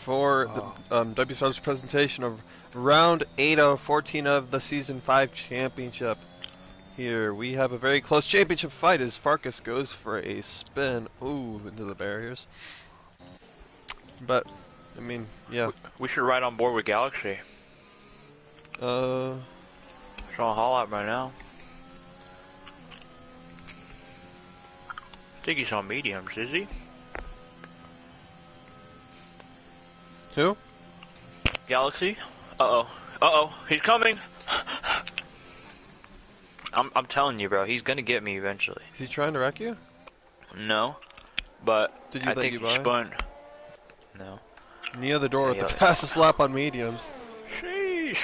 for the WSR's presentation of round 8 of 14 of the Season 5 Championship. Here we have a very close championship fight as Farkas goes for a spin. Ooh, into the barriers. But, I mean, yeah. We should ride on board with Galaxy. It's on haul out right now. I think he's on mediums, is he? Who? Galaxy? Uh-oh, he's coming! I'm telling you, bro, he's gonna get me eventually. Is he trying to wreck you? No, but did you I think he spun. No. Neo the door with the fastest lap on mediums. Sheesh.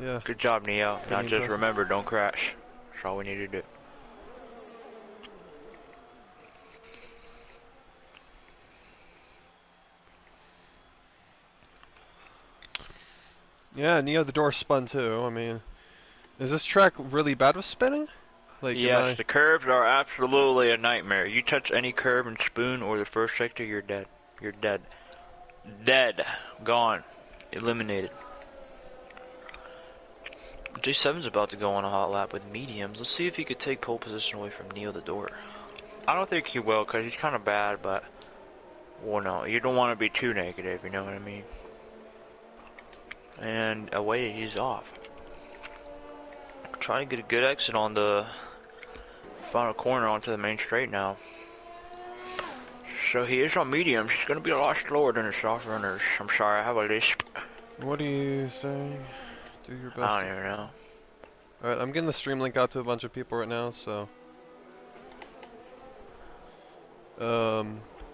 Yeah. Good job, Neo. Now just impressive. remember, don't crash. That's all we need to do. Yeah, Neo the door spun too. I mean, is this track really bad with spinning? Like, yes, the curves are absolutely a nightmare. You touch any curve and spoon or the first sector, you're dead. You're dead. Dead. Gone. Eliminated. J7's about to go on a hot lap with mediums. Let's see if he could take pole position away from Neo the door. I don't think he will because he's kind of bad, but... Well, no, you don't want to be too negative, you know what I mean? And away he's off. Trying to get a good exit on the final corner onto the main straight now. So he is on mediums. He's going to be a lot slower than the soft runners. I'm sorry, I have a lisp. What are you saying? Do your best. I don't even know. Alright, I'm getting the stream link out to a bunch of people right now, so...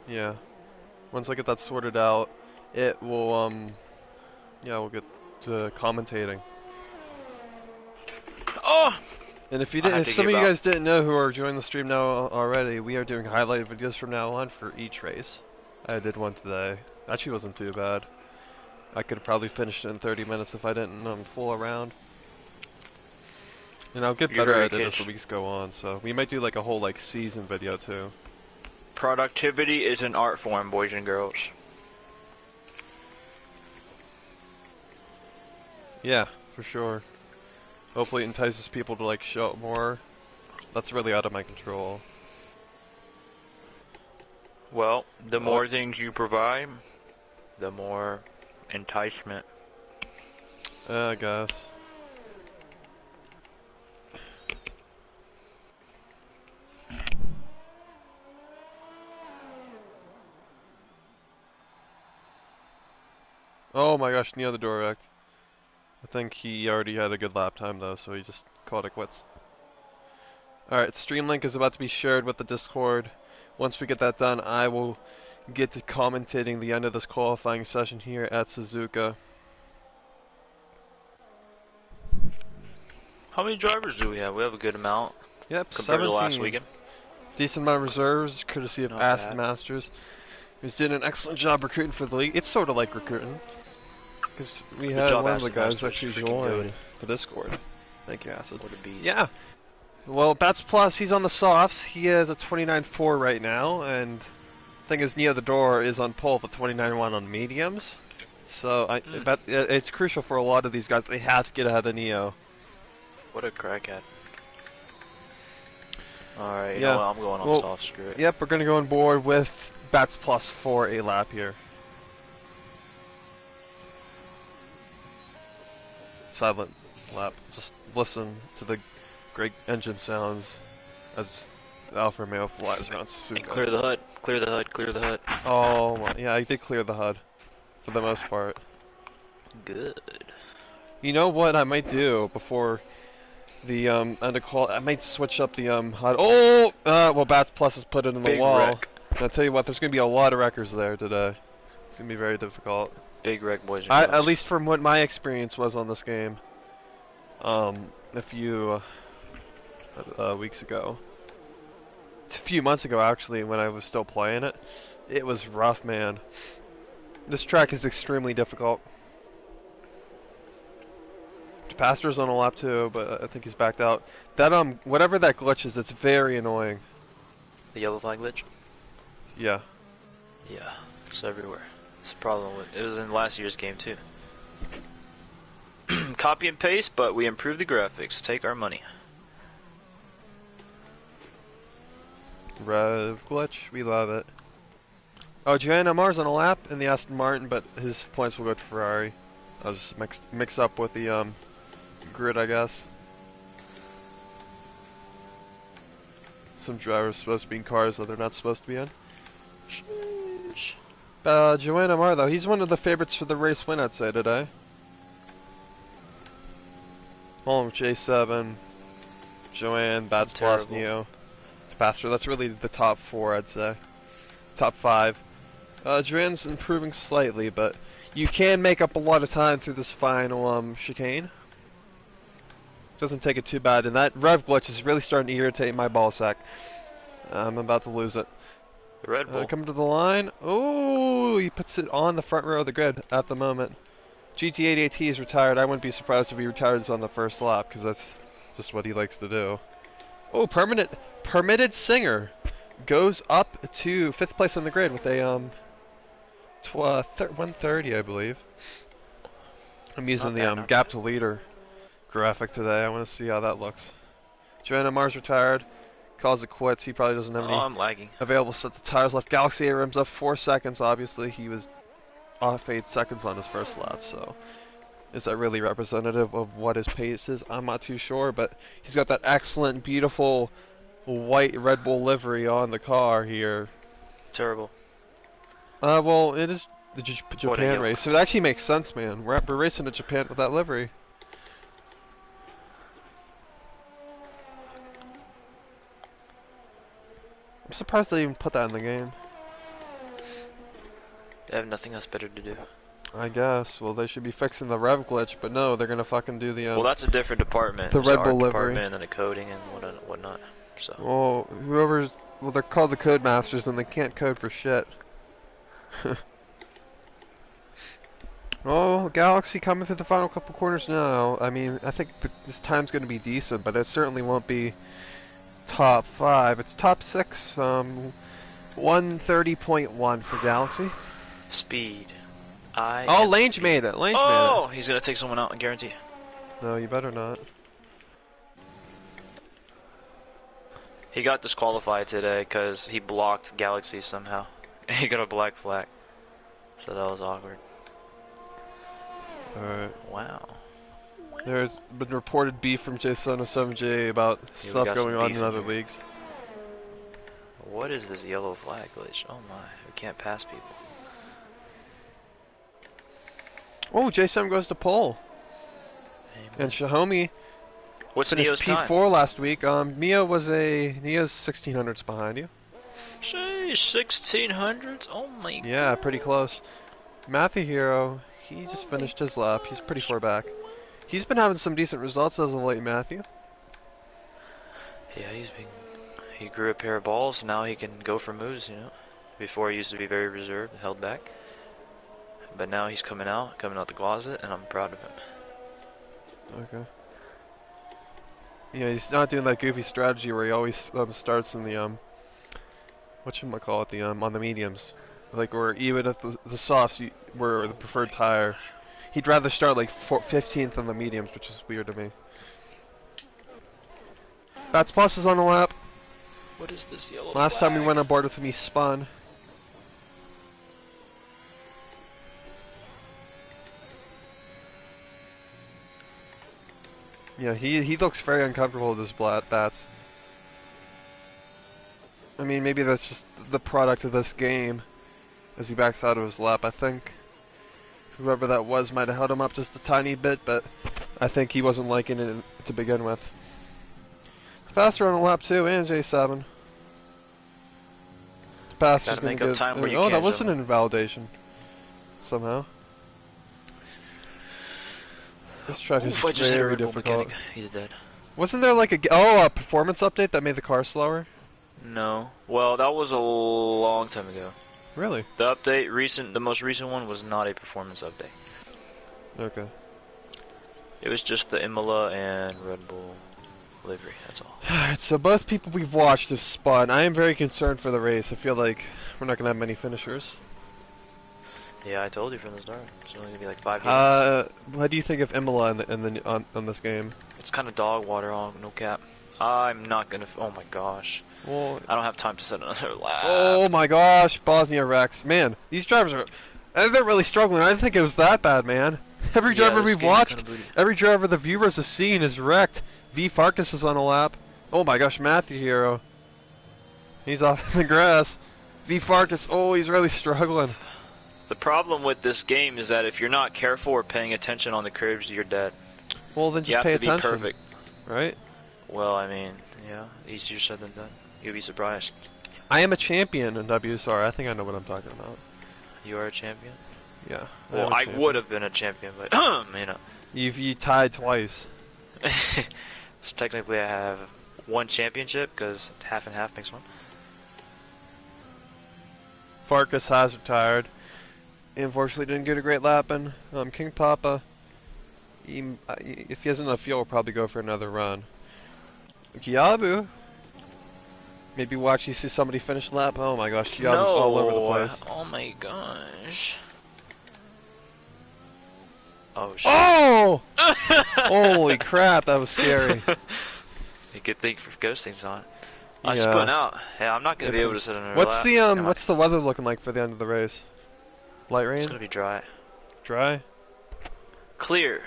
yeah. Once I get that sorted out, it will, yeah, we'll get to commentating. Oh! And if you didn't, if some of you guys didn't know who are joining the stream now already, we are doing highlight videos from now on for each race. I did one today. Actually wasn't too bad. I could have probably finished it in 30 minutes if I didn't fool around. And I'll get better at it as the weeks go on, so we might do like a whole like season video too. Productivity is an art form, boys and girls. Yeah, for sure. Hopefully it entices people to like show up more. That's really out of my control. Well, the more things you provide, the more enticement. I guess. Oh my gosh, Neo the door wrecked. I think he already had a good lap time though, so he just called it quits. Alright, stream link is about to be shared with the Discord. Once we get that done, I will get to commentating the end of this qualifying session here at Suzuka. How many drivers do we have? We have a good amount. Yep, compared 17. to last weekend. Decent amount of reserves, courtesy of Aston Masters, who's doing an excellent job recruiting for the league. It's sort of like recruiting. Because we had one of the guys actually join the Discord. Thank you, Acid. Yeah. Well, Bats Plus, he's on the softs. He has a 29.4 right now, and thing is, Neo the Door is on pole with a 29.1 on mediums. So it's crucial for a lot of these guys. They have to get ahead of Neo. What a crackhead. Alright, you know what, I'm going on soft, screw it. Yep, we're going to go on board with Bats Plus for a lap here. Silent lap. Just listen to the great engine sounds as the Alfa Romeo flies around Suzuka. And clear the hood. Clear the hood. Clear the hood. Oh, yeah, I did clear the HUD for the most part. Good. You know what I might do before the end of call? I might switch up the HUD. Oh, well, Bats Plus has put it in the wall. Wreck. And I'll tell you what, there's going to be a lot of wreckers there today. It's going to be very difficult. Big wreck, boys and girls. At least from what my experience was on this game. A few weeks ago. It's a few months ago, actually, when I was still playing it. It was rough, man. This track is extremely difficult. Pastor's on a lap too, but I think he's backed out. That whatever that glitch is, it's very annoying. The yellow flag glitch? Yeah. Yeah, it's everywhere. That's the problem with it. Was in last year's game too. Copy and paste, but we improved the graphics. Take our money. Rev glitch, we love it. Oh, Joanna Mar's on a lap in the Aston Martin, but his points will go to Ferrari. I'll just mix up with the grid, I guess. Some drivers supposed to be in cars that they're not supposed to be in. Joanna Mar, though, he's one of the favorites for the race win, I'd say, today. Along with J7, Joanne, Bats Plus, Neo, Pastor. That's really the top 4, I'd say. Top 5. Joanne's improving slightly, but you can make up a lot of time through this final chicane. Doesn't take it too bad, and that rev glitch is really starting to irritate my ball sack. I'm about to lose it. The Red Bull. Coming to the line. Oh, he puts it on the front row of the grid at the moment. GT88T is retired. I wouldn't be surprised if he retires on the first lap, because that's just what he likes to do. Oh, permitted singer goes up to 5th place on the grid with a 130, I believe. I'm using the gap to leader graphic today. I want to see how that looks. Joanna Mars retired. Calls it quits. He probably doesn't have any I'm lagging. available set the tires left. Galaxy rims up 4 seconds. Obviously, he was off 8 seconds on his first lap, so is that really representative of what his pace is? I'm not too sure, but he's got that excellent, beautiful white Red Bull livery on the car here. It's terrible. Well, it is the Japan race, so it actually makes sense, man. We're racing to Japan with that livery. I'm surprised they even put that in the game. They have nothing else better to do. I guess. Well, they should be fixing the rev glitch, but no, they're gonna fucking do the well, that's a different department. The Red Bull livery and the coding and whatnot. So. Well, they're called the code masters, and they can't code for shit. Oh, Galaxy coming through the final couple corners now. I mean, I think this time's gonna be decent, but it certainly won't be top 5. It's top 6. 130.1 for Galaxy. Speed. Lange made it. Lange made it. Oh, he's gonna take someone out, I guarantee. No, you better not. He got disqualified today because he blocked Galaxy somehow. He got a black flag. So that was awkward. Alright. Wow. There's been reported beef from J707J about stuff going on in other leagues. What is this yellow flag glitch? Oh my, we can't pass people. Oh, J7 goes to pole. Amen. And Xiaomi finished P4 time? Last week. Nia's 1600s behind you. Sheesh, 1600s? Oh my god. Yeah, pretty close. Matthew Hero, he just finished his lap. He's pretty far back. He's been having some decent results as of late, Matthew. Yeah, he grew a pair of balls, now he can go for moves, you know. Before he used to be very reserved, held back. But now he's coming out the closet, and I'm proud of him. Okay. Yeah, he's not doing that goofy strategy where he always starts in the whatchamacallit, on the mediums. Like, or even at the softs were the preferred tire. He'd rather start like 15th on the mediums, which is weird to me. Bats Plus is on the lap. What is this yellow Last flag? time we went on board with him, he spun. Yeah, he looks very uncomfortable with his bats. I mean, maybe that's just the product of this game as he backs out of his lap. I think whoever that was might have held him up just a tiny bit, but I think he wasn't liking it to begin with. It's faster on the lap too, and J7. It's faster's gonna get. Oh, that wasn't an invalidation. Somehow. This track is very difficult. He's dead. Wasn't there like a performance update that made the car slower? No. Well, that was a long time ago. Really? The update, the most recent one was not a performance update. Okay. It was just the Imola and Red Bull livery, that's all. Alright, so both people we've watched have spun. I am very concerned for the race. I feel like we're not going to have many finishers. Yeah, I told you from the start. It's only gonna be like 5 games. What do you think of Imola on this game? It's kind of dog water on, no cap. I'm not gonna. Oh my gosh. Well, I don't have time to set another lap. oh my gosh, Bosnia Rex. Man, these drivers are. They're really struggling. I didn't think it was that bad, man. Every driver we've watched, every driver the viewers have seen is wrecked. V Farkas is on a lap. Oh my gosh, Matthew Hero. He's off in the grass. V Farkas, oh, he's really struggling. The problem with this game is that if you're not careful or paying attention on the curves, you're dead. Well, then just pay attention. You have to be perfect. Right? Well, I mean, yeah, easier said than done. You'll be surprised. I am a champion in WSR. I think I know what I'm talking about. You are a champion? Yeah. Well, I would have been a champion, but, you know. You tied twice. So technically I have one championship, because half and half makes one. Farkas has retired. Unfortunately, didn't get a great lap in. King Papa, if he has enough fuel, will probably go for another run. Kiabu, maybe watch you see somebody finish the lap. Oh my gosh, Kiabu's all over the place. Oh my gosh. Oh shit. Oh! Holy crap, that was scary. You could think for ghosting's on. I spun out. Yeah, I'm not gonna be able to sit in another lap. What's the weather looking like for the end of the race? Light rain? It's gonna be dry. Dry? Clear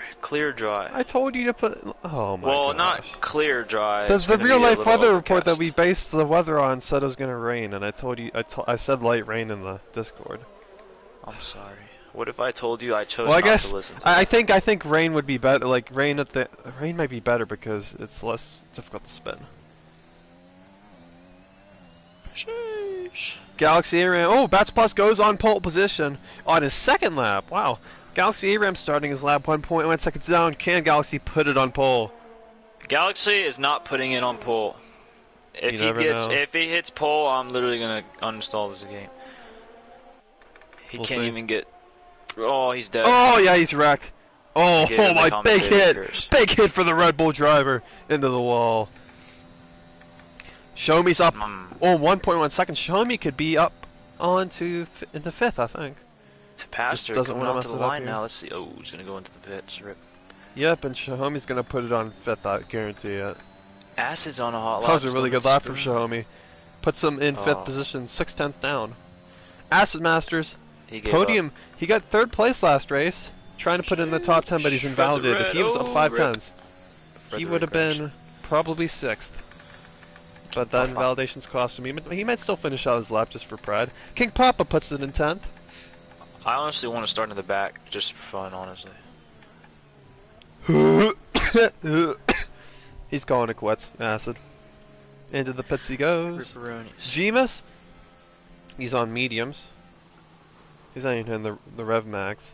dry. I told you to put. Oh my gosh. Well, not clear dry. The real life weather report that we based the weather on said it was gonna rain, and I told you. I said light rain in the Discord. I'm sorry. What if I told you I chose not to listen to I think rain would be better. Like rain might be better because it's less difficult to spin. Sheesh. Galaxy ARAM. Oh, Bats Plus goes on pole position on his second lap. Wow. Galaxy ARAM starting his lap 1.1 seconds down. Can Galaxy put it on pole? Galaxy is not putting it on pole. If he hits pole, I'm literally gonna uninstall this game. He can't even get. Oh, he's dead. Oh yeah, he's wrecked. Oh my big hit! Big hit for the Red Bull driver into the wall. Xiaomi's up. 1.1 seconds. Xiaomi could be up into fifth, I think. To Pastor, doesn't coming want onto to the line now. Let's see. Oh, he's gonna go into the pits. Rip. Yep, and Xiaomi's gonna put it on fifth. I guarantee it. Acid's on a hot lap. That was a really good lap for Xiaomi. Puts him in fifth position, 6/10 down. Acid Masters, podium. He got third place last race. Trying to put it in the top 10, but he's invalidated. If he was up 5/10s, he would have been probably sixth. But that invalidation's cost him. He might still finish out his lap just for pride. King Papa puts it in 10th. I honestly want to start in the back just for fun, honestly. He's calling it quits. Acid. Into the pits he goes. Jeemus. He's on mediums. He's not even in the Rev Max.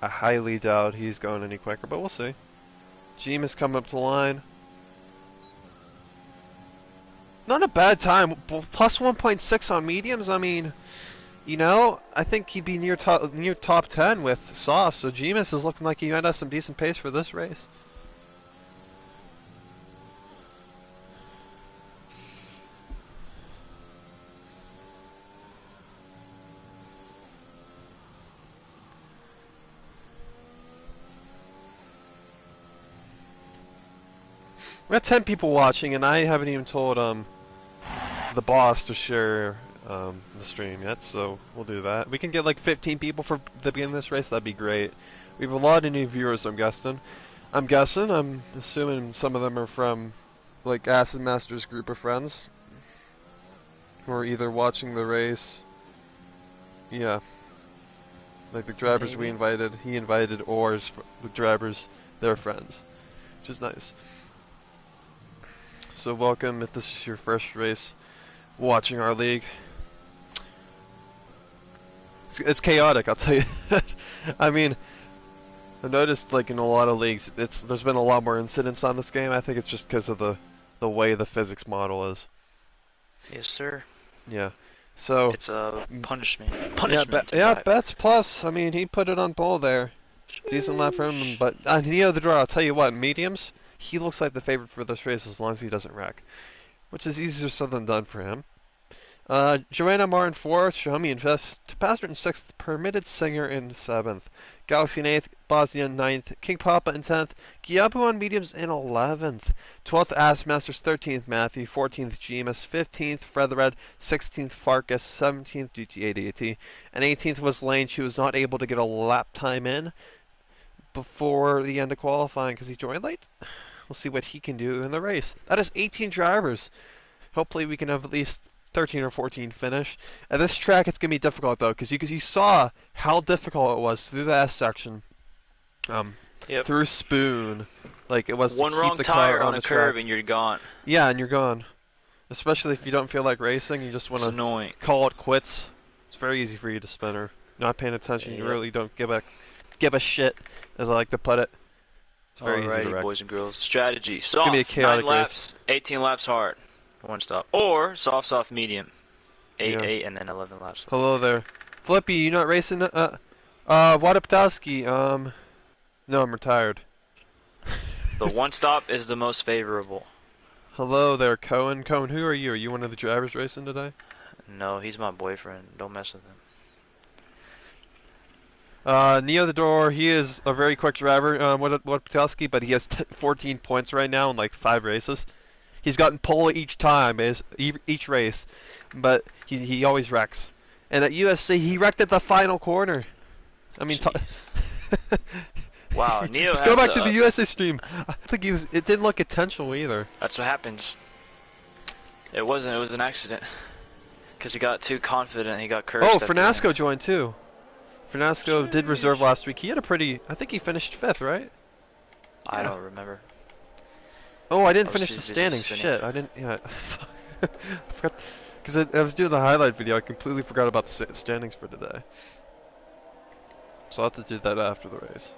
I highly doubt he's going any quicker, but we'll see. Jeemus coming up to the line. Not a bad time. Plus 1.6 on mediums. I mean, you know, I think he'd be near top 10 with Sauce. So Jeemus is looking like he might have some decent pace for this race. We got 10 people watching, and I haven't even told the boss to share the stream yet, so we'll do that. We can get like 15 people for the beginning of this race. That'd be great. We have a lot of new viewers. I'm assuming some of them are from like Acid Master's group of friends, who are either watching the race. Yeah, like the drivers he invited, or the drivers, their friends, which is nice. So welcome if this is your first race watching our league. It's chaotic, I'll tell you that. I mean, I've noticed like in a lot of leagues, there's been a lot more incidents on this game. I think it's just because of the way the physics model is. Yes, sir. Yeah. So it's a punishment. Yeah, Bets Plus. I mean, he put it on pole there. Jeez. Decent lap for him, but Neo the draw. I'll tell you what, mediums. He looks like the favorite for this race as long as he doesn't wreck, which is easier said than done for him. Joanna Marr in 4th, Xiaomi in 5th, Tapastra in 6th, Permitted Singer in 7th, Galaxy in 8th, Bosnia in 9th, King Papa in 10th, Giabu on mediums in 11th, 12th Ass Masters, 13th Matthew, 14th Gemus, 15th Fred the Red, 16th Farkas, 17th GT80AT, and 18th was Lane. She was not able to get a lap time in before the end of qualifying because he joined late. We'll see what he can do in the race. That is 18 drivers. Hopefully we can have at least 13 or 14 finish. At this track, it's going to be difficult, though, because you saw how difficult it was through the S section, through Spoon. Like, it was one to keep wrong the tire car on a curve and you're gone. Yeah, and you're gone. Especially if you don't feel like racing, you just want to call it quits. It's very easy for you to spinner. Not paying attention, you really don't give a shit, as I like to put it. It's very easy to wreck. Boys and girls. Strategy. Soft, it's going to be a chaotic 9 laps, race. 18 laps hard. 1 stop. Or soft, medium. 8, and then 11 laps. Hello there. Flippy, you not racing? Wadaptowski, no, I'm retired. The 1 stop is the most favorable. Hello there, Cohen. Cohen, who are you? Are you one of the drivers racing today? No, he's my boyfriend. Don't mess with him. Neo the Door, he is a very quick driver, Wadaptowski, but he has 14 points right now in like 5 races. He's gotten pole each time, each race, but he always wrecks. And at USC, he wrecked at the final corner. I mean, wow, Neo. Let's go back to the USA stream. I think it didn't look intentional either. That's what happens. It wasn't. It was an accident. Because he got too confident. He got cursed. Oh, Fernasco joined too. Fernasco did reserve last week. He had a pretty. I think he finished 5th, right? I don't remember. Oh, I didn't finish the standings. Shit, I didn't. Yeah, I forgot because I was doing the highlight video. I completely forgot about the standings for today. So I'll have to do that after the race.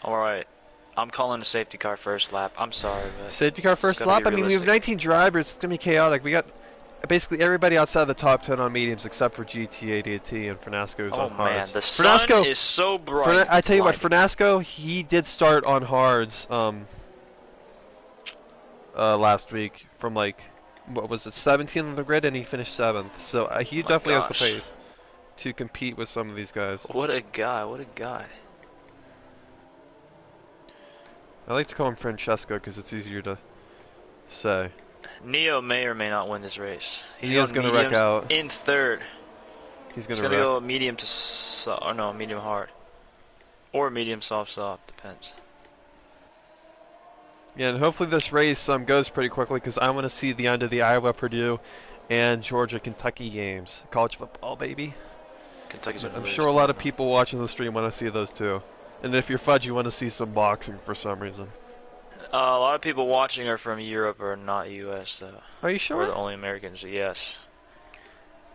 All right, I'm calling a safety car first lap. I'm sorry, but safety car first lap. I mean, we have 19 drivers. It's gonna be chaotic. We got basically everybody outside the top 10 on mediums except for GT80AT and Fernasco is on hards. Oh man, the sun is so bright. I tell you what, Fernasco, he did start on hards last week from like, what was it, 17th on the grid, and he finished 7th. So he definitely has the pace to compete with some of these guys. What a guy, what a guy. I like to call him Francesco because it's easier to say. Neo may or may not win this race. He's going to wreck out. In 3rd. He's going to go medium to soft, or no, medium hard. Or medium soft, depends. Yeah, and hopefully this race goes pretty quickly because I want to see the end of the Iowa, Purdue, and Georgia, Kentucky games. College football, baby. I'm sure a lot of people watching the stream want to see those too. And if you're Fudge, you want to see some boxing for some reason. A lot of people watching are from Europe or not US, though. Are you sure? We're the only Americans, yes.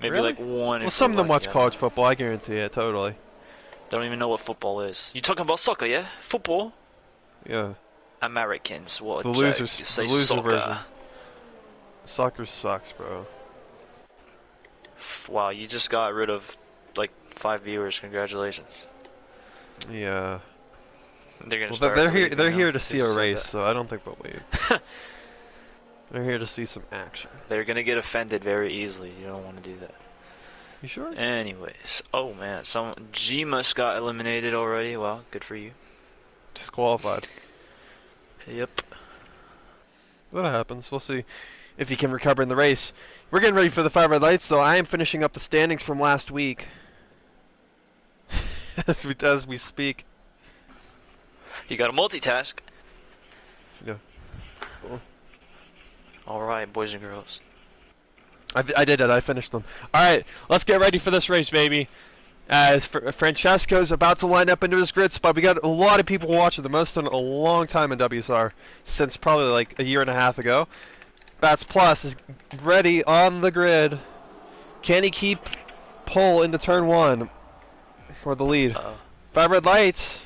Maybe really? like 1. Well, some of them watch college football, I guarantee it, totally. They don't even know what football is. You talking about soccer, yeah? Football? Yeah. Americans, what the a losers, joke. You say the loser soccer. version. Soccer sucks, bro. Wow, you just got rid of like 5 viewers. Congratulations. Yeah. They're gonna well, they're here to see a race, so I don't think they'll leave. They're here to see some action. They're gonna get offended very easily. You don't want to do that. You sure? Anyways, oh man, Gemus got eliminated already. Well, good for you. Disqualified. Yep. That happens. We'll see if he can recover in the race. We're getting ready for the 5 red lights, so I am finishing up the standings from last week. as we speak. You got a multitask. Yeah. Cool. Alright, boys and girls. I did it. I finished them. Alright, let's get ready for this race, baby. As Francesco's about to line up into his grid spot. We got a lot of people watching, the most in a long time in WSR, since probably like a year and a half ago. Bats Plus is ready on the grid. Can he keep pole into turn 1 for the lead? 5 red lights.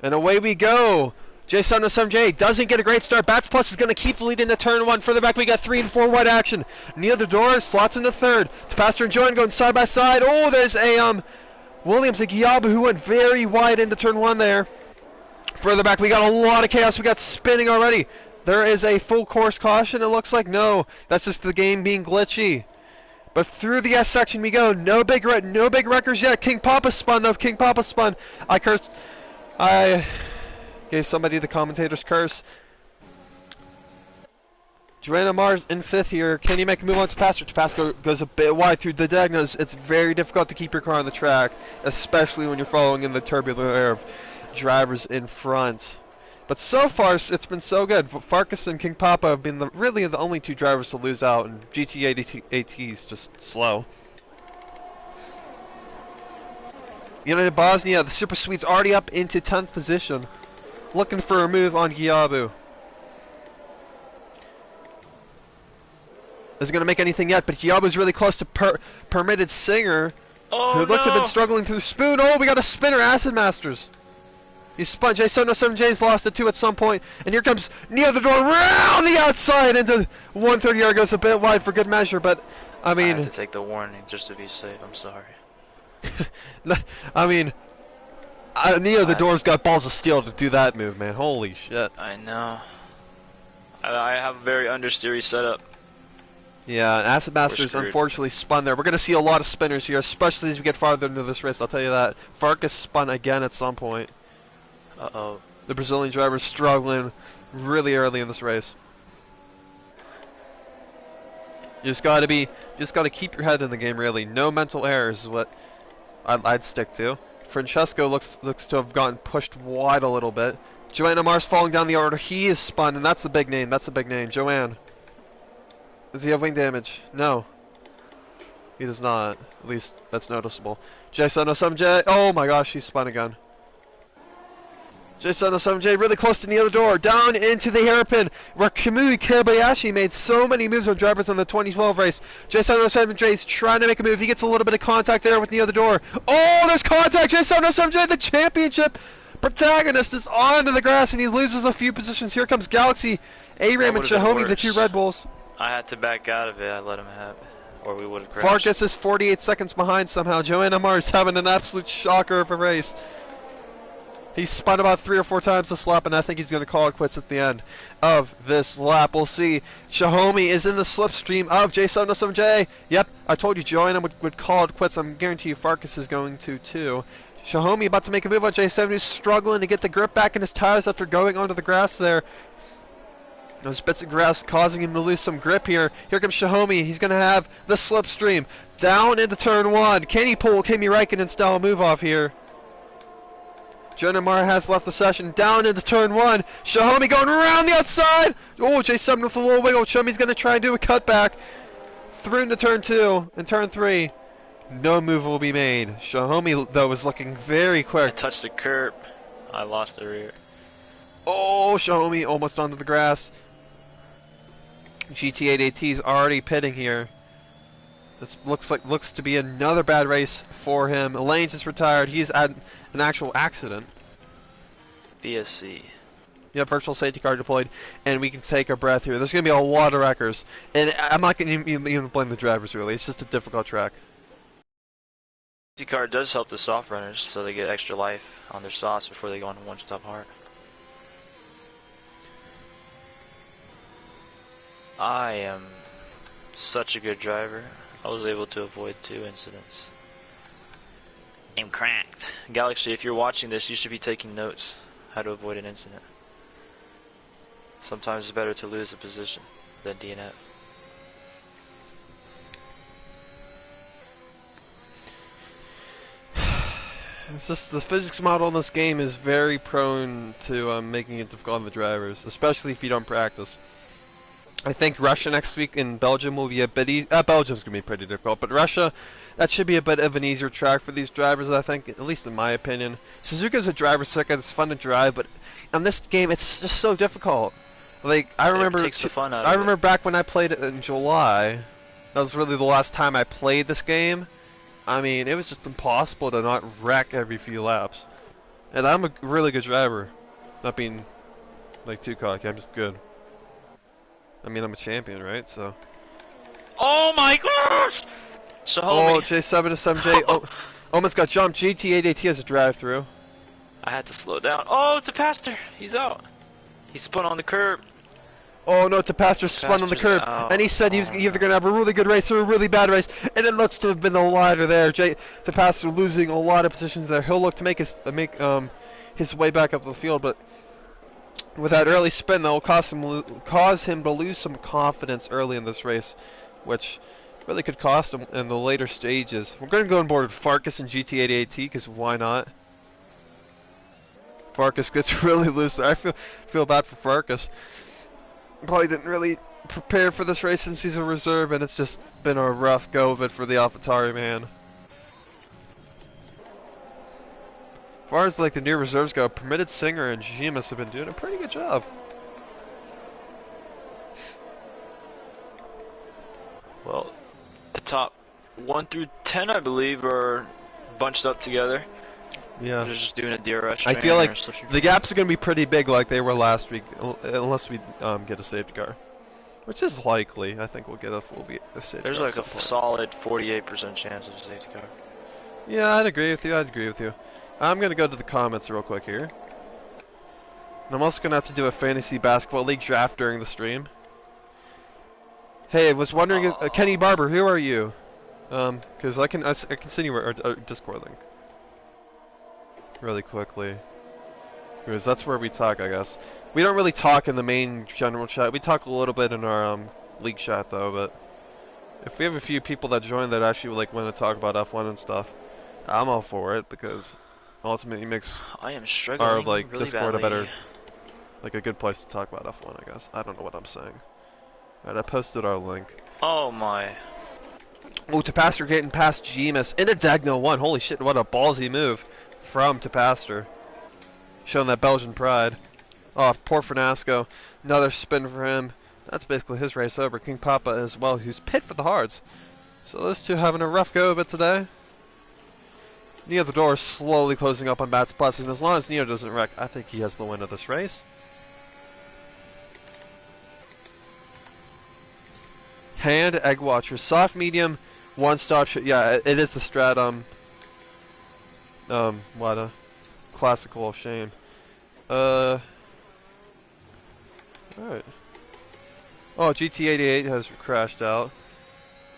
And away we go. J7SM doesn't get a great start. Bats Plus is going to keep the lead into turn 1. Further back, we got 3 and 4 wide action. Neil Dedor slots into 3rd. Tapastra and Joan going side by side. Oh, there's a Williams and Giabu who went very wide into turn 1 there. Further back, we got a lot of chaos. We got spinning already. There is a full course caution, it looks like. No, that's just the game being glitchy. But through the S section we go. No big wreckers yet. King Papa spun though. King Papa spun. I gave somebody the commentator's curse. Joanna Mars in 5th here. Can you make a move on to Pastor? Tabasco goes a bit wide through the diagonals. It's very difficult to keep your car on the track, especially when you're following in the turbulent air of drivers in front. But so far, it's been so good. Farkas and King Papa have been really the only 2 drivers to lose out, and GT is just slow. United Bosnia, the Super Swede's already up into 10th position, looking for a move on Giabu. Isn't going to make anything yet, but Giabu's really close to Permitted Singer, who looked to have been struggling through Spoon. Oh, we got a spinner, Acid Masters. He spun. J707J's lost it too at some point, and here comes near the door, round the outside into 130 yard, goes a bit wide for good measure, but I mean, I had to take the warning just to be safe. I'm sorry. I mean, Neo the Door's got balls of steel to do that move, man. Holy shit. I know. I have a very understeery setup. Yeah, and Acid Masters unfortunately spun there. We're going to see a lot of spinners here, especially as we get farther into this race, I'll tell you that. Farkas spun again at some point. Uh-oh. The Brazilian driver's struggling really early in this race. You just got to keep your head in the game, really. No mental errors is what I'd stick to. Francesco looks to have gotten pushed wide a little bit. Joanna Mars falling down the order. He is spun, and that's the big name. That's the big name. Joanne. Does he have wing damage? No. He does not. At least that's noticeable. J707J. Oh my gosh, he's spun again. J707J really close to the other door. Down into the hairpin where Kamui Kobayashi made so many moves on drivers in the 2012 race. J707J is trying to make a move. He gets a little bit of contact there with the other door. Oh, there's contact. J707J, the championship protagonist, is onto the grass and he loses a few positions. Here comes Galaxy, Aram, and Shahomi, the 2 Red Bulls. I had to back out of it. I let him have it, or we would have crashed. Farkas is 48 seconds behind somehow. Joanna Mars having an absolute shocker of a race. He spun about 3 or 4 times this lap, and I think he's going to call it quits at the end of this lap. We'll see. Shahomi is in the slipstream of J707J. Yep, I told you Joanna would call it quits. I'm guarantee you Farkas is going to too. Shahomi about to make a move on J7, who's struggling to get the grip back in his tires after going onto the grass there. Those bits of grass causing him to lose some grip here. Here comes Shahomi. He's going to have the slipstream down into turn 1. Can he pull Kimi Räikkönen style move off here? Joanna Mars has left the session. Down into turn 1. Shahomi going around the outside. Oh, J7 with a little wiggle. Shahomi's going to try and do a cutback through into turn 2 and turn 3. No move will be made. Shahomi, though, is looking very quick. I touched the curb. I lost the rear. Oh, Shahomi almost onto the grass. GT8AT is already pitting here. This looks to be another bad race for him. Lanes is retired. He's at an actual accident. VSC. Yeah, virtual safety car deployed, and we can take a breath here. There's going to be a lot of wreckers, and I'm not going to even blame the drivers, really. It's just a difficult track. Safety car does help the soft runners, so they get extra life on their sauce before they go on one-stop hard. I am such a good driver. I was able to avoid 2 incidents. I'm cracked. Galaxy, if you're watching this, you should be taking notes how to avoid an incident. Sometimes it's better to lose a position than DNF. It's just the physics model in this game is very prone to making it difficult on the drivers, especially if you don't practice. I think Russia next week in Belgium will be a bit easy. Belgium's going to be pretty difficult, but Russia, that should be a bit of an easier track for these drivers, I think, at least in my opinion. Suzuka's a driver's circuit, it's fun to drive, but on this game, it's just so difficult. Like, I remember, it takes the fun out of it. Back when I played it in July, that was really the last time I played this game. I mean, it was just impossible to not wreck every few laps. And I'm a really good driver. Not being, like, too cocky, I'm just good. I mean, I'm a champion, right? So. Oh my gosh! So oh, J7 to 7J. Oh, almost got jumped. GT8AT has a drive-through. I had to slow down. Oh, it's a pastor. He's out. He spun on the curb. Oh no, Tapastor spun on the curb, and he said he was either going to have a really good race or a really bad race, and it looks to have been the latter there. Tapastor losing a lot of positions there. He'll look to make his way back up the field, but with that early spin, that will cause him to lose some confidence early in this race, which really could cost him in the later stages. We're going to go on board with Farkas and GT88T, because why not? Farkas gets really loose there. I feel bad for Farkas. Probably didn't really prepare for this race since he's a reserve, and it's just been a rough go of it for the AlphaTauri man. As far as like the new reserves go, Permitted Singer and Gimas have been doing a pretty good job. Well, the top 1 through 10, I believe, are bunched up together. Yeah. They're just doing a DRS. I feel like the gaps are going to be pretty big like they were last week, unless we get a safety car. Which is likely. I think we'll get a safety car. There's like a solid 48% chance of a safety car. Yeah, I'd agree with you. I'm going to go to the comments real quick here. And I'm also going to have to do a fantasy basketball league draft during the stream. Hey, I was wondering, Kenny Barber, who are you? Because I can send you our Discord link really quickly, because that's where we talk, I guess. We don't really talk in the main general chat. We talk a little bit in our league chat though. But if we have a few people that join that actually like want to talk about F1 and stuff, I'm all for it, because ultimately it makes our like really Discord badly. a good place to talk about F1. I guess. I don't know what I'm saying. Alright, I posted our link. Oh my. Oh, Tapastor getting past Gimas into Dagno 1. Holy shit, what a ballsy move from Tapastor. Showing that Belgian pride. Oh, poor Fernasco. Another spin for him. That's basically his race over. King Papa as well, who's pit for the hards. So those two having a rough go of it today. Neo the door slowly closing up on Bats Plus, and as long as Neo doesn't wreck, I think he has the win of this race. Hand, Egg Watcher, soft, medium, one-stop. Yeah, it is the Stratum. What a classical shame. Alright. Oh, GT88 has crashed out.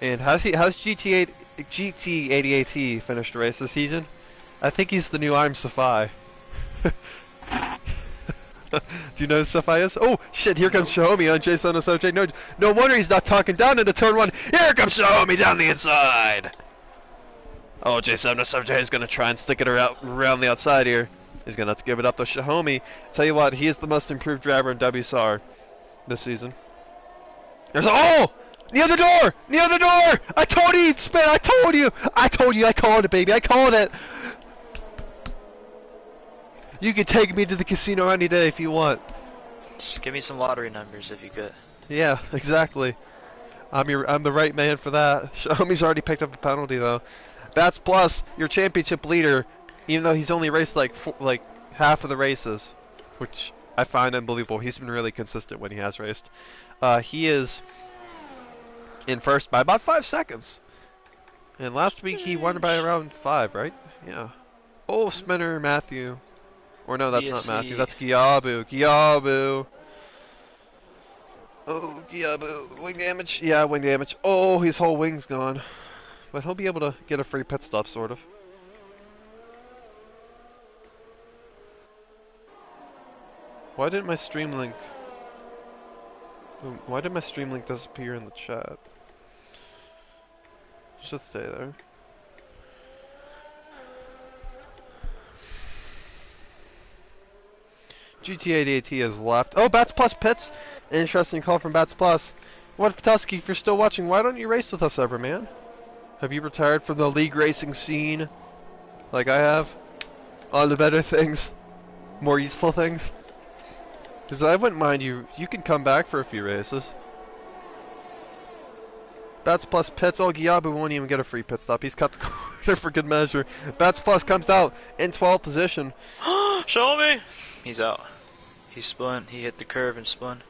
And how's GT88T finished the race this season? I think he's the new I'm Safai. Do you know who Safai is? Oh shit! Here comes Xiaomi on Jason SOJ. No wonder he's not talking down into turn 1. Here comes Xiaomi down the inside. Oh, Jason SOJ is gonna try and stick it around the outside here. He's gonna have to give it up to Xiaomi. Tell you what, he is the most improved driver in WSR this season. There's near the door! Near the door! I told you he'd spin! I told you! I called it, baby! I called it! You could take me to the casino any day if you want. Just give me some lottery numbers if you could. Yeah, exactly. I'm the right man for that. Xiaomi's already picked up a penalty though. Bats Plus, your championship leader, even though he's only raced like half of the races, which I find unbelievable. He's been really consistent when he has raced. He is in first by about 5 seconds. And last week he won by around 5, right? Yeah. Oh, spinner Matthew. Or no, that's not Matthew. That's Giabu. Giabu. Oh, Giabu. Wing damage. Yeah, wing damage. Oh, his whole wing's gone. But he'll be able to get a free pit stop, sort of. Why did my stream link disappear in the chat? Should stay there. GT88T has left. Oh, Bats Plus pits. Interesting call from Bats Plus. What, Petoski, if you're still watching, why don't you race with us ever, man? Have you retired from the league racing scene like I have? On the better things? More useful things? Because I wouldn't mind you. You can come back for a few races. Bats Plus pits. Oh, Giabu won't even get a free pit stop. He's cut the corner for good measure. Bats Plus comes out in 12th position. Show me! He's out. He spun. He hit the curve and spun.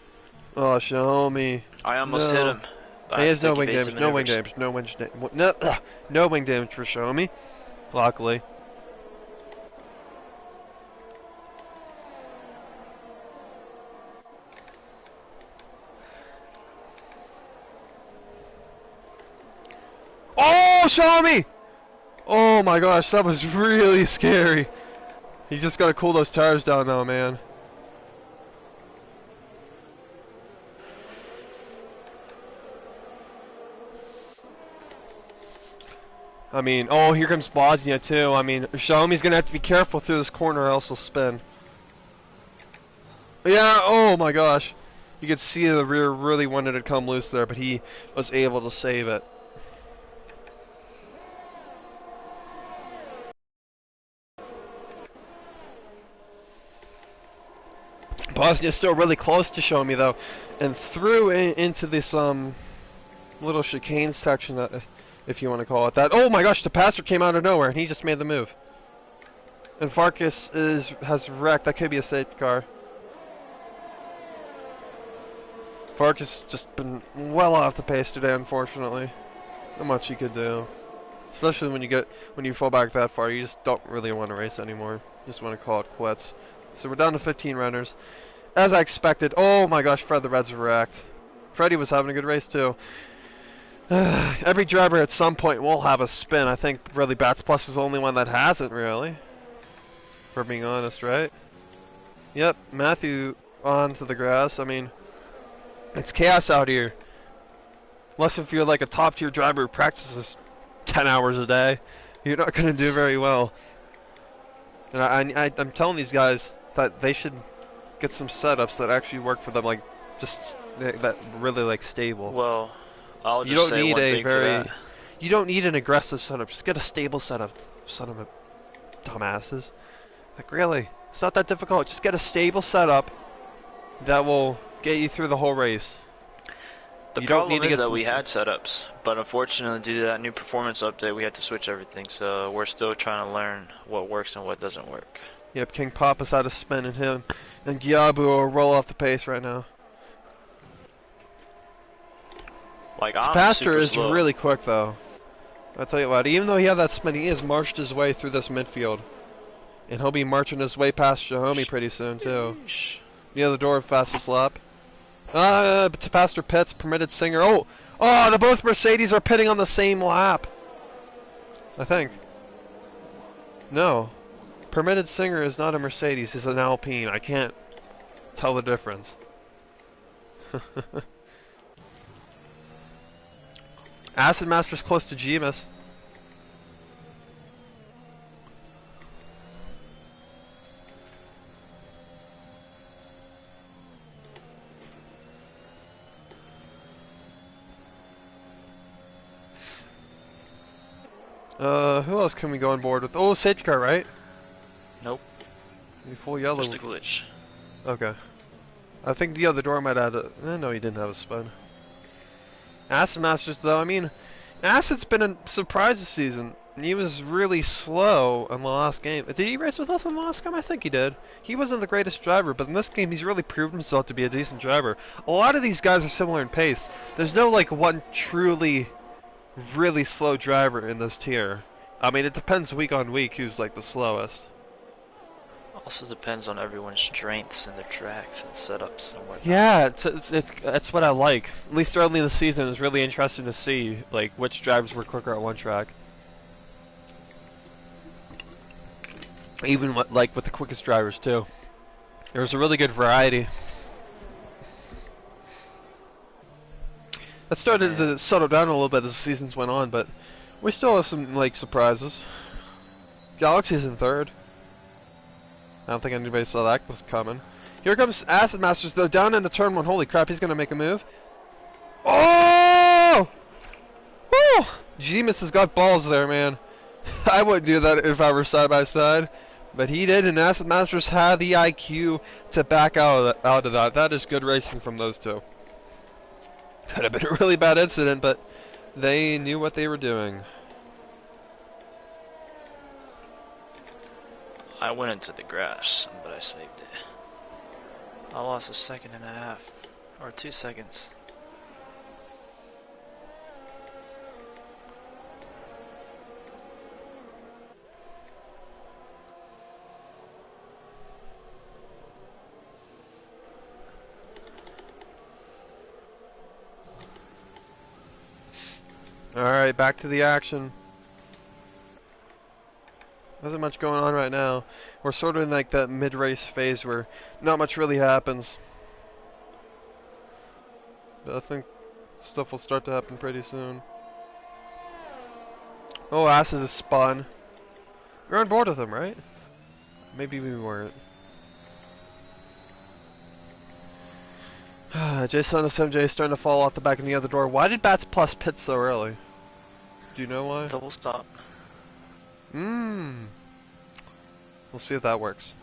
Oh, Xiaomi. I almost hit him. He has no wing damage. No wing damage. No wing damage. No wing damage for Xiaomi. Luckily. Oh, show me! Oh my gosh, that was really scary. You just gotta cool those tires down now, man. I mean, oh, here comes Bosnia too. I mean, Xiaomi's gonna have to be careful through this corner or else he'll spin. Yeah, oh my gosh. You could see the rear really wanted to come loose there, but he was able to save it. Bosnia's still really close to Xiaomi though, and through into this little chicane section, if you want to call it that. Oh my gosh, the passer came out of nowhere and he just made the move. And Farkas has wrecked. That could be a safety car. Farkas just been well off the pace today, unfortunately. Not much he could do. Especially when you fall back that far, you just don't really want to race anymore. You just want to call it quits. So we're down to 15 runners. As I expected. Oh my gosh, Fred the Red's wrecked. Freddie was having a good race too. Every driver at some point will have a spin. I think really Bats Plus is the only one that hasn't really. For being honest, right? Yep, Matthew onto the grass. I mean, it's chaos out here. Unless if you're like a top tier driver who practices 10 hours a day, you're not going to do very well. And I'm telling these guys that they should get some setups that actually work for them, like just that really like stable. Well, I'll just say one thing to that. You don't need an aggressive setup. Just get a stable setup. Son of a dumbasses. Like really, it's not that difficult. Just get a stable setup that will get you through the whole race. The problem is that we had setups, but unfortunately due to that new performance update we had to switch everything, so we're still trying to learn what works and what doesn't work. Yep, King Papa's out of spin and him, and Gyabu will roll off the pace right now. Like, I'm Pastor is slow. really quick though. I'll tell you what, even though he had that spin, he has marched his way through this midfield. And he'll be marching his way past Xiaomi pretty soon too. Near the door of fastest lap. To Pastor Pitts, permitted singer. Oh, the both Mercedes are pitting on the same lap. I think. No. Permitted singer is not a Mercedes, it's an Alpine. I can't tell the difference. Acid Master's close to Gemus. Who else can we go on board with? Oh, safety car, right? Nope. Full yellow. Just a glitch. Okay. I think the other door might add a... no, he didn't have a spin. Acid Masters, though, I mean, Acid's been a surprise this season. He was really slow in the last game. Did he race with us in the last game? I think he did. He wasn't the greatest driver, but in this game he's really proved himself to be a decent driver. A lot of these guys are similar in pace. There's no, like, one truly, really slow driver in this tier. I mean, it depends week on week who's, like, the slowest. Also depends on everyone's strengths and their tracks and setups and whatnot. Yeah, it's what I like. At least early in the season, it's really interesting to see like which drivers were quicker at one track. Even with the quickest drivers too. There was a really good variety. That started to settle down a little bit as the seasons went on, but we still have some like surprises. Galaxy's in third. I don't think anybody saw that was coming. Here comes Acid Masters, though, down into turn one. Holy crap, he's going to make a move. Oh! Woo! Gemus has got balls there, man. I wouldn't do that if I were side by side. But he did, and Acid Masters had the IQ to back out of that. That is good racing from those two. Could have been a really bad incident, but they knew what they were doing. I went into the grass, but I saved it. I lost a second and a half, or 2 seconds. Alright, back to the action. Wasn't much going on right now. We're sort of in like that mid-race phase where not much really happens. But I think stuff will start to happen pretty soon. Oh, Asses is spun. We're on board with him, right? Maybe we weren't. Jason on the 7J is starting to fall off the back of the other door. Why did Bats Plus pit so early? Do you know why? Double stop. We'll see if that works.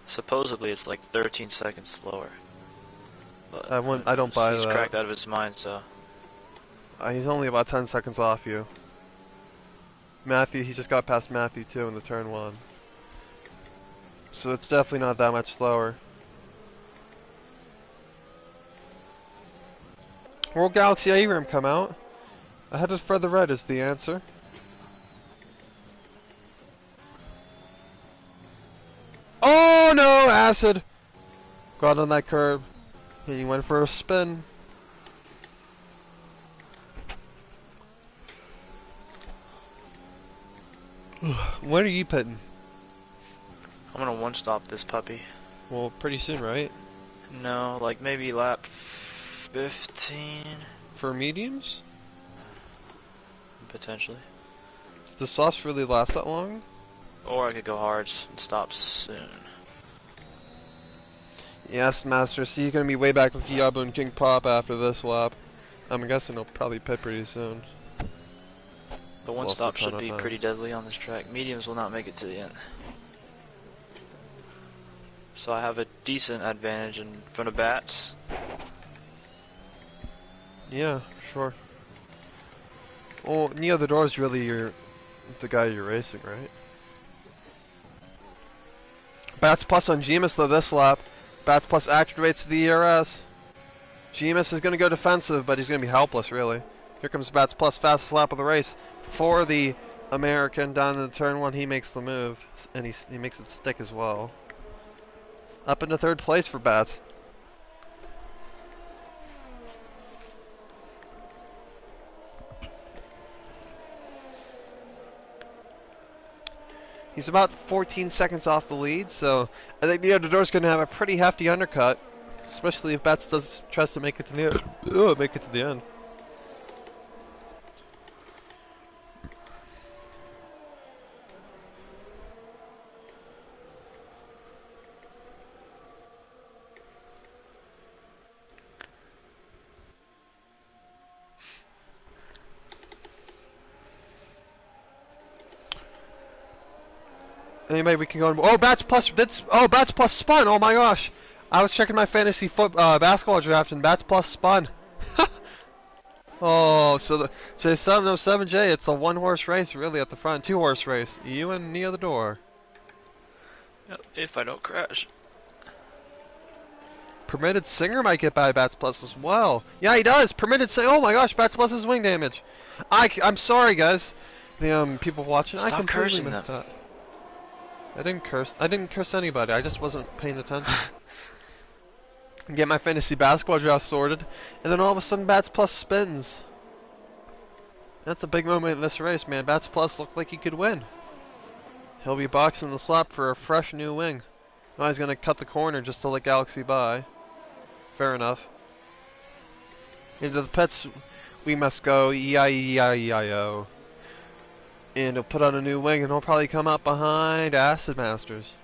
Supposedly it's like 13 seconds slower. But I don't buy that. He's cracked out of his mind, so. He's only about 10 seconds off you. Matthew, he just got past Matthew too in the turn 1. So it's definitely not that much slower. World Galaxy A-Rim come out. Ahead of Further Red is the answer. Oh no, Acid! Got on that curb. And he went for a spin. When are you pitting? I'm gonna one-stop this puppy. Well, pretty soon, right? No, like maybe lap 15? For mediums? Potentially. Does the softs really last that long? Or I could go hard and stop soon. Yes, Master. So you're gonna be way back with Diablo and King Pop after this lap. I'm guessing he'll probably pit pretty soon. The one stop should be pretty deadly on this track. Mediums will not make it to the end. So I have a decent advantage in front of Bats. Yeah, sure. Well, Neo the Door is really the guy you're racing, right? Bats Plus on Gemus though this lap. Bats Plus activates the ERS. Gemus is going to go defensive, but he's going to be helpless, really. Here comes Bats Plus, fastest lap of the race. For the American, down in the turn 1, he makes the move. And he makes it stick as well. Up into 3rd place for Bats. He's about 14 seconds off the lead, so I think the underdoor's going to have a pretty hefty undercut, especially if Bats tries to make it to the end. Make it to the end. Anybody we can go. Oh, Bats Plus. Bats Plus spun. Oh my gosh! I was checking my fantasy basketball draft and Bats Plus spun. Oh, so J707J. It's a 1-horse race, really, at the front. 2-horse race. You and near the door. Yep, if I don't crash. Permitted Singer might get by Bats Plus as well. Yeah, he does. Permitted Singer. Oh my gosh, Bats Plus is wing damage. I'm sorry, guys. The people watching. Stop I completely cursing missed them. that. I didn't curse anybody. I just wasn't paying attention. Get my fantasy basketball draft sorted, and then all of a sudden Bats Plus spins. That's a big moment in this race, man. Bats Plus looked like he could win. He'll be boxing the slot for a fresh new wing. Oh, he's gonna cut the corner just to let Galaxy by. Fair enough. Into the pits we must go. E-I-E-I-E-I-O. And he'll put on a new wing, and he'll probably come up behind Acid Masters.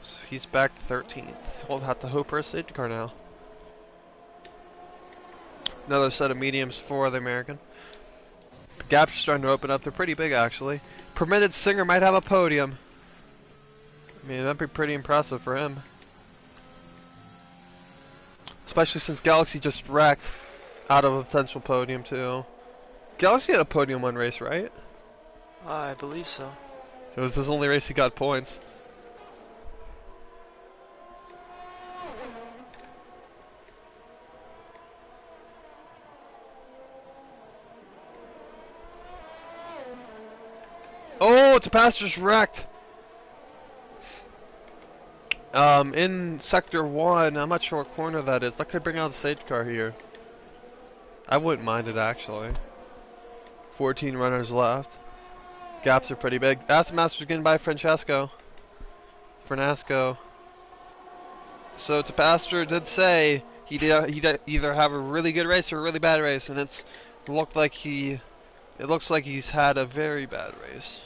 So he's back to 13th. He'll have to hope for a safety car now. Another set of mediums for the American. The gaps are starting to open up. They're pretty big, actually. Permitted Singer might have a podium. I mean, that'd be pretty impressive for him. Especially since Galaxy just wrecked out of a potential podium, too. Galaxy had a podium 1 race, right? I believe so. It was his only race he got points. Oh, Tapastro's wrecked. In Sector 1, I'm not sure what corner that is. That could bring out the safety car here. I wouldn't mind it actually. 14 runners left. Gaps are pretty big. Aston Master's getting by Francesco. Fernasco. So Tapastor did say he'd either have a really good race or a really bad race, and it looks like he's had a very bad race.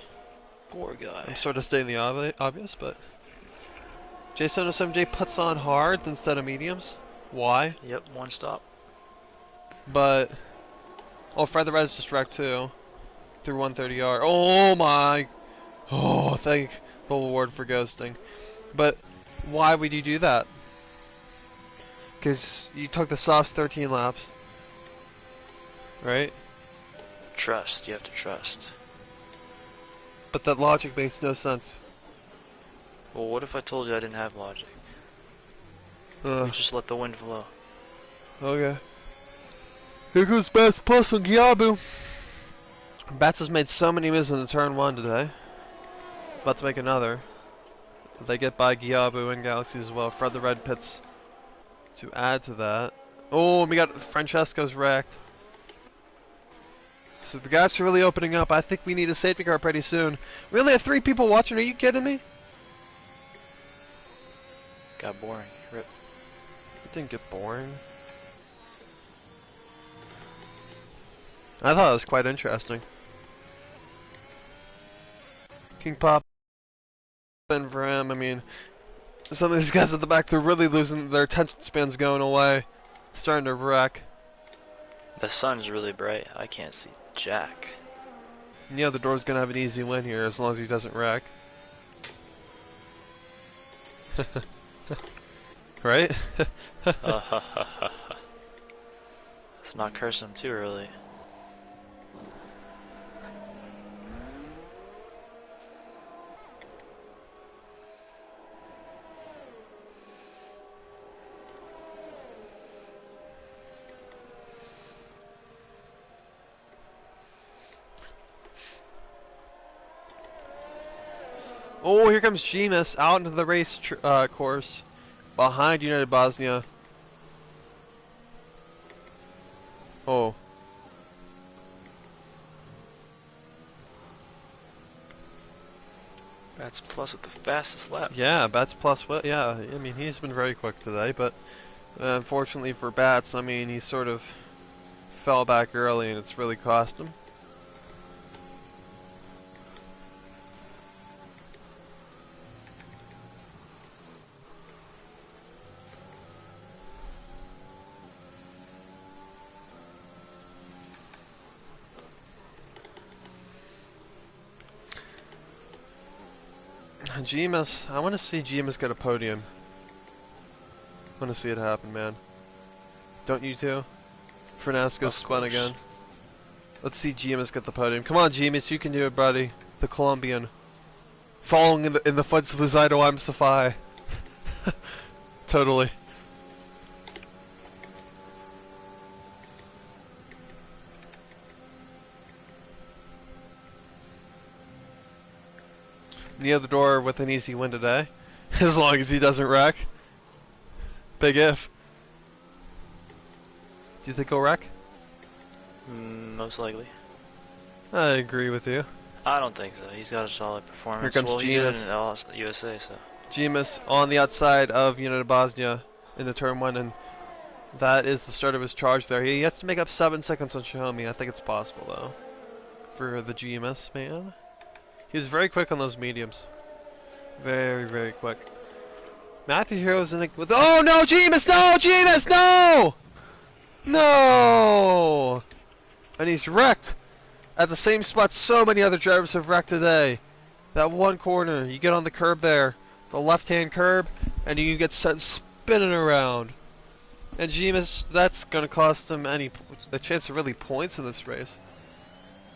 Poor guy. I'm sort of stating the obvious, but J707J puts on hards instead of mediums. Why? Yep, one stop. But Fred the Red's just wrecked too. Through 130R. Oh my! Oh, thank the Lord for ghosting. But why would you do that? Because you took the softs 13 laps, right? Trust. You have to trust. But that logic makes no sense. Well, what if I told you I didn't have logic? We just let the wind flow. Okay. Here goes Bats Plus on Giabu. Bats has made so many misses in the turn 1 today. About to make another. They get by Giabu and Galaxy as well. Fred the Red pits to add to that. Oh, we got Francesco's wrecked. So the gaps are really opening up. I think we need a safety car pretty soon. We only have 3 people watching. Are you kidding me? Got boring. Rip. It didn't get boring. I thought it was quite interesting. King Pop and for him, I mean, some of these guys at the back, they're really losing their attention spans, going away, starting to wreck. The sun's really bright. I can't see jack. Yeah, the door's gonna have an easy win here as long as he doesn't wreck. Right? Let's not curse him too early. Oh, here comes Gemus out into the race course behind United Bosnia. Oh. Bats Plus with the fastest lap. Yeah, Bats Plus, yeah, I mean, he's been very quick today, but unfortunately for Bats, I mean, he sort of fell back early and it's really cost him. Gemus, I want to see Gemus get a podium. I want to see it happen, man. Don't you too? Fernasco spun again. Let's see Gemus get the podium. Come on, Gemus, you can do it, buddy. The Colombian. Following in the footsteps of Luzido I'm Safai. Totally. Near the door with an easy win today. As long as he doesn't wreck. Big if. Do you think he'll wreck? Most likely. I agree with you. I don't think so. He's got a solid performance. Here comes well, Gemus. he did it in USA, so. Gemus on the outside of United Bosnia in the turn 1, and that is the start of his charge there. He has to make up 7 seconds on Xiaomi. I think it's possible, though, for the Gemus man. He was very quick on those mediums. Very, very quick. Matthew Hero's in the... Oh, no, Gemus! No, Gemus! No! No! And he's wrecked. At the same spot so many other drivers have wrecked today. That one corner, you get on the curb there. The left-hand curb, and you get sent spinning around. And Gemus, that's going to cost him a chance of really points in this race.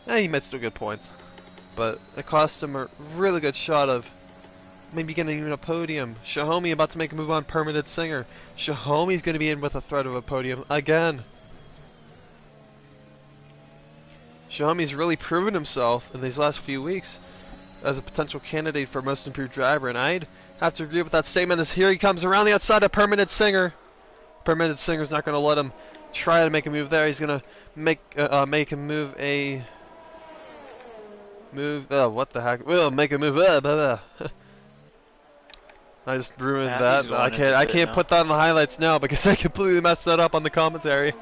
He might still get points. But it cost him a really good shot of maybe getting even a podium. Xiaomi about to make a move on Permanent Singer. Xiaomi's going to be in with a threat of a podium again. Xiaomi's really proven himself in these last few weeks as a potential candidate for most improved driver, and I'd have to agree with that statement as here he comes around the outside of Permanent Singer. Permanent Singer's not going to let him try to make a move there. He's gonna make him move a move. What the heck? We'll make a move. Blah, blah. I just ruined that. I can't put that in the highlights now because I completely messed that up on the commentary.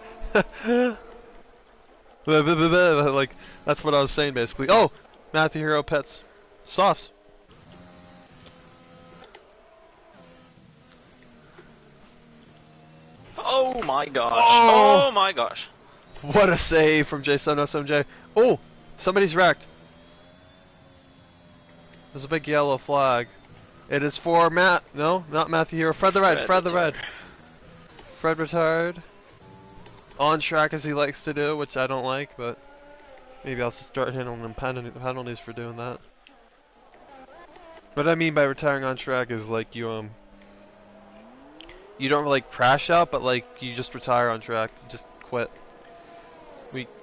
Like that's what I was saying basically. Oh, Matthew Hero pets, softs. Oh my gosh! Oh my gosh! What a save from J707J. Oh, somebody's wrecked. There's a big yellow flag. It is for Matt. No, not Matthew Hero. Fred the Red. Fred the Red. Fred retired. On track as he likes to do, which I don't like, but maybe I'll start handling them penalties for doing that. What I mean by retiring on track is like you don't like crash out, but like you just retire on track, you just quit.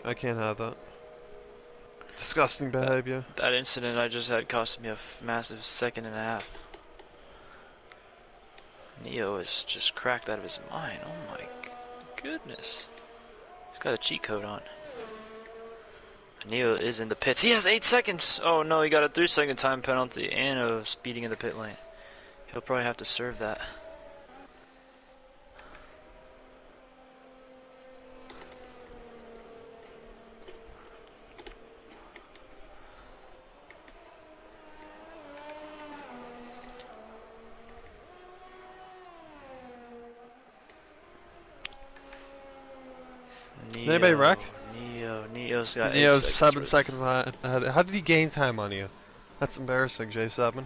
I can't have that. Disgusting behavior. That incident I just had cost me a massive second and a half. Neo is just cracked out of his mind. Oh my goodness. He's got a cheat code on. Neo is in the pits. He has 8 seconds! Oh no, he got a 3-second time penalty and a speeding in the pit lane. He'll probably have to serve that. Anybody wreck? Neo's got Neo's 7 seconds ahead. How did he gain time on you? That's embarrassing, J7.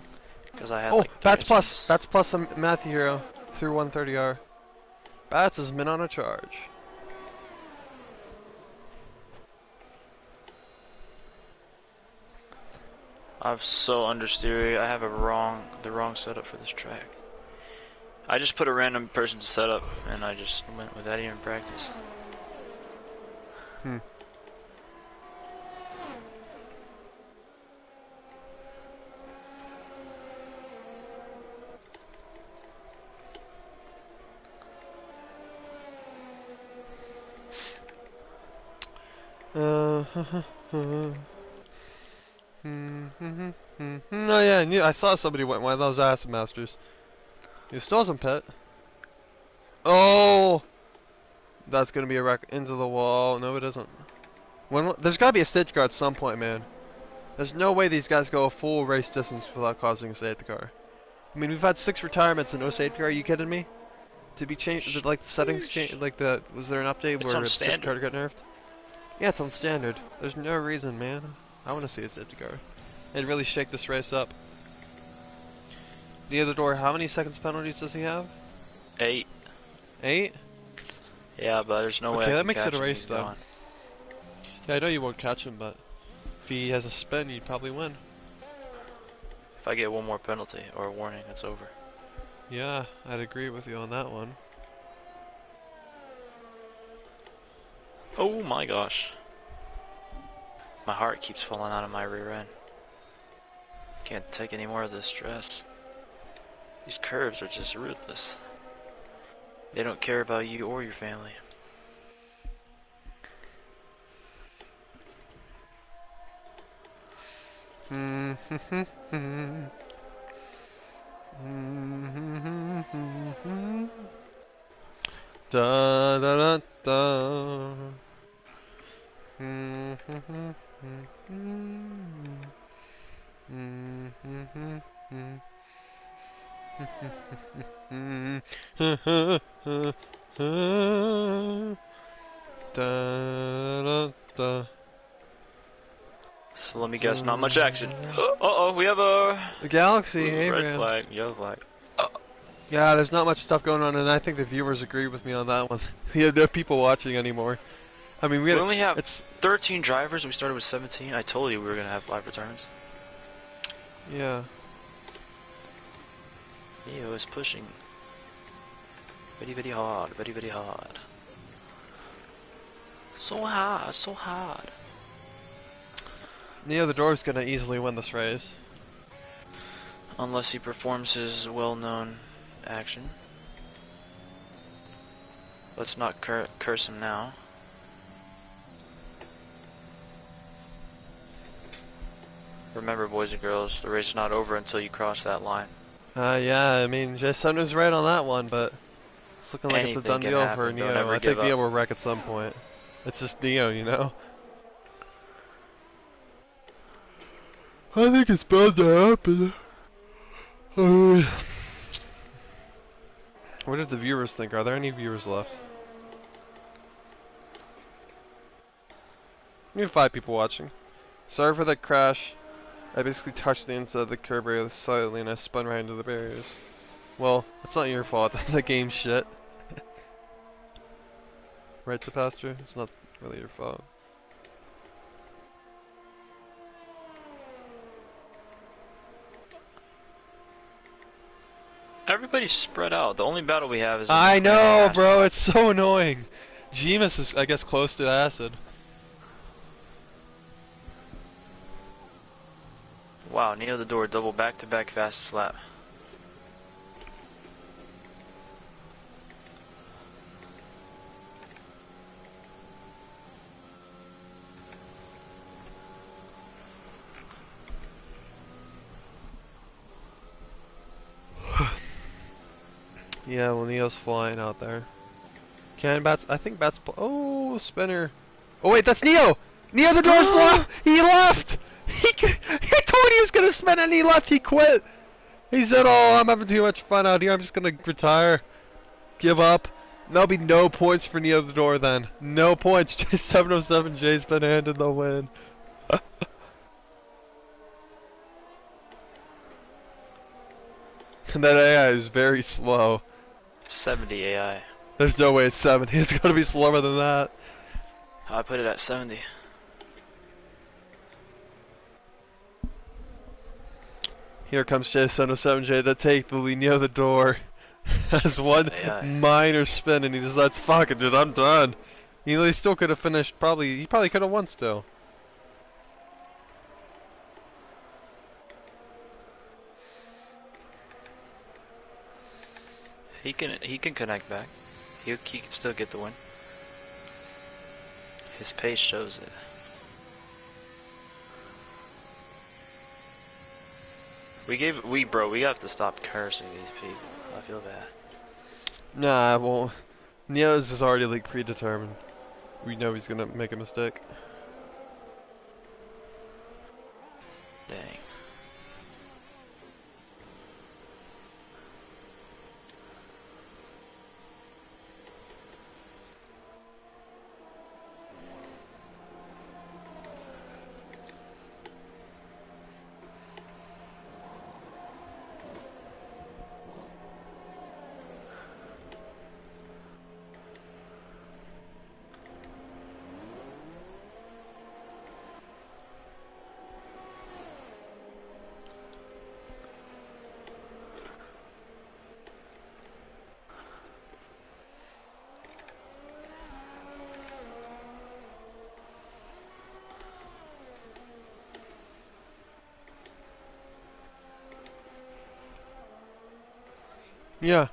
Because I had Bats plus. Bats plus Matthew Hero through 130R. Bats has been on a charge. I'm so understeery. I have the wrong setup for this track. I just put a random person to setup, and I just went with that even in practice. No, yeah, I saw somebody went one of those acid masters. He still hasn't pit. Oh, that's gonna be a wreck into the wall. No, it isn't. There's gotta be a safety car at some point, man. There's no way these guys go a full race distance without causing a safety car. I mean, we've had 6 retirements and no safety car. Are you kidding me? To be changed, did, like the settings change? Like was there an update where the safety car got nerfed? Yeah, it's on standard. There's no reason, man. I want to see a safety car. It'd really shake this race up. The other door, how many seconds penalties does he have? 8. 8? Yeah, but there's no way I that can makes catch it a him. race, He's though. gone. Yeah, I know you won't catch him, but if he has a spin, you'd probably win. If I get one more penalty or a warning, it's over. Yeah, I'd agree with you on that one. Oh my gosh. My heart keeps falling out of my rear end. Can't take any more of this stress. These curves are just ruthless. They don't care about you or your family. Da da da da. So let me guess, not much action. Uh-oh, we have a Galaxy, hey red man. flag, yellow flag. Yeah, there's not much stuff going on, and I think the viewers agree with me on that one. We have no people watching anymore. I mean, we only have 13 drivers. We started with 17. I told you we were gonna have 5 returns. Yeah. Neo is pushing very, very hard, very, very hard. So hard, so hard. Neo the Dwarf's gonna easily win this race. Unless he performs his well-known action. Let's not curse him now. Remember, boys and girls, the race is not over until you cross that line. Yeah, I mean, Jason was right on that one, but it's looking like it's a done deal for Neo. I think Neo will wreck at some point. It's just Neo, you know? I think it's bound to happen. What did the viewers think? Are there any viewers left? We have 5 people watching. Sorry for that crash. I basically touched the inside of the curb area slightly and I spun right into the barriers. Well, it's not your fault. The game's shit. Right, to Pastor? It's not really your fault. Everybody's spread out. The only battle we have is... I know, bro. It's so annoying. Jemus is, I guess, close to acid. Wow, Neo the door, double back-to-back fastest lap. Yeah, well, Neo's flying out there. Can Bats? I think Bats. Oh, spinner. Oh wait, that's Neo. Neo, the door's locked. He left. He told you he was gonna spin and he left. He quit. He said, "Oh, I'm having too much fun out here. I'm just gonna retire, give up." There'll be no points for Neo the door then. No points. J707J's been handed the win. And that AI is very slow. 70 AI. There's no way it's 70. It's gotta be slower than that. I put it at 70. Here comes J707J to take the lead near the door. Has one minor spin and he decides, fuck it, dude, I'm done. He still could have finished, he probably could have won still. He can connect back. He can still get the win. His pace shows it. We have to stop cursing these people. I feel bad. Nah, well, Neo's is already like predetermined. We know he's gonna make a mistake. Dang. Yeah.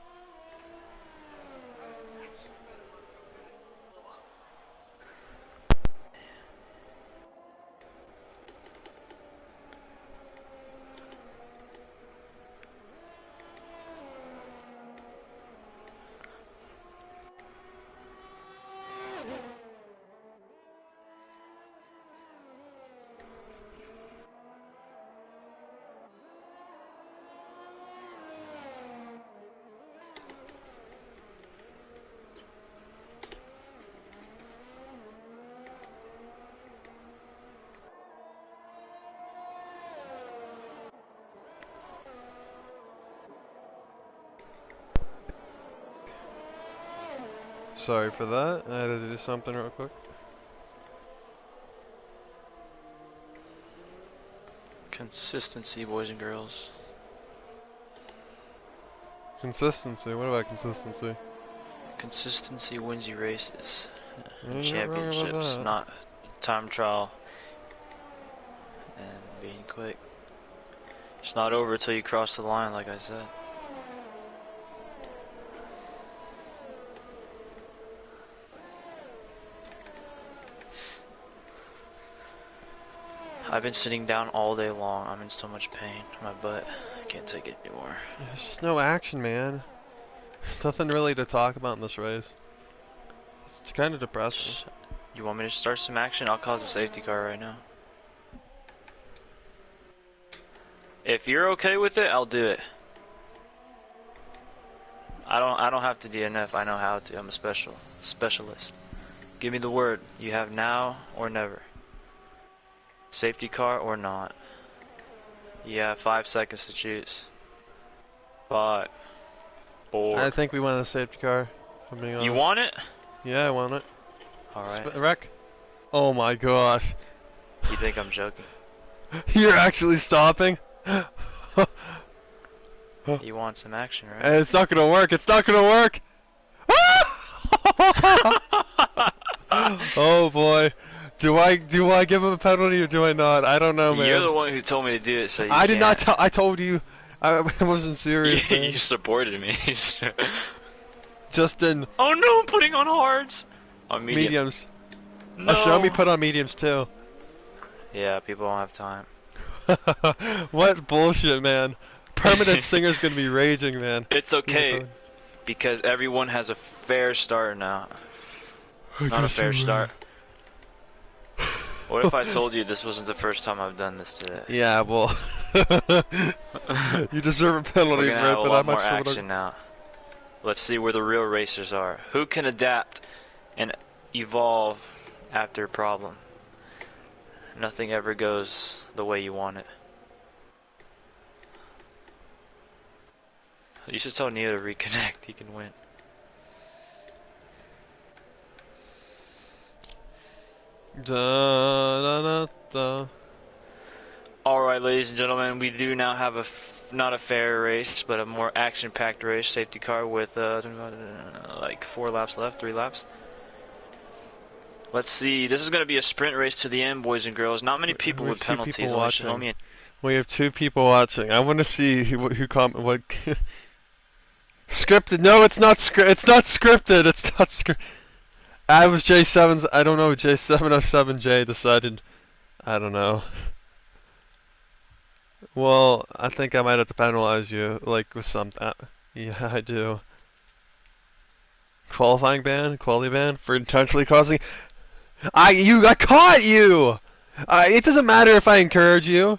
Sorry for that. I had to do something real quick. Consistency, boys and girls. Consistency? What about consistency? Consistency wins you races. You're Championships, not time trial and being quick. It's not over until you cross the line, like I said. I've been sitting down all day long. I'm in so much pain. My butt. I can't take it anymore. There's just no action, man. There's nothing really to talk about in this race. It's kind of depressing. You want me to start some action? I'll cause a safety car right now. If you're okay with it, I'll do it. I don't have to DNF. I know how to. I'm a specialist. Give me the word. You have now or never. Safety car or not. You have 5 seconds to choose. 5, 4. I think we want a safety car. I'm being honest. You want it? Yeah, I want it. Alright. Wreck. Oh my gosh. You think I'm joking? You're actually stopping? You want some action, right? And it's not gonna work. It's not gonna work. Oh boy. Do I give him a penalty or do I not? I don't know, man. You're the one who told me to do it, so you I did not can't. tell. I told you. I wasn't serious. You supported me. Justin. Oh no, I'm putting on hards. On mediums. No. Show me put on mediums too. Yeah, people don't have time. What bullshit, man. Permanent Singer's gonna be raging, man. It's okay, because everyone has a fair start now. Not a fair start. What if I told you this wasn't the first time I've done this today? Yeah, well, you deserve a penalty We're gonna for have it, a but lot I'm not more sure action now. Let's see where the real racers are. Who can adapt and evolve after a problem? Nothing ever goes the way you want it. You should tell Neo to reconnect. He can win. Alright, ladies and gentlemen, we do now have not a fair race, but a more action-packed race. Safety car with like 4 laps left, 3 laps. Let's see. This is going to be a sprint race to the end, boys and girls. Not many people with penalties. We have 2 people watching. I want to see who comment what. Scripted? No, it's not It's not scripted. It's not scripted. I was J7's. I don't know. J707J decided. I don't know. Well, I think I might have to penalize you, like with some. Yeah, I do. Qualifying ban, quality ban for intentionally causing. I caught you. It doesn't matter if I encourage you.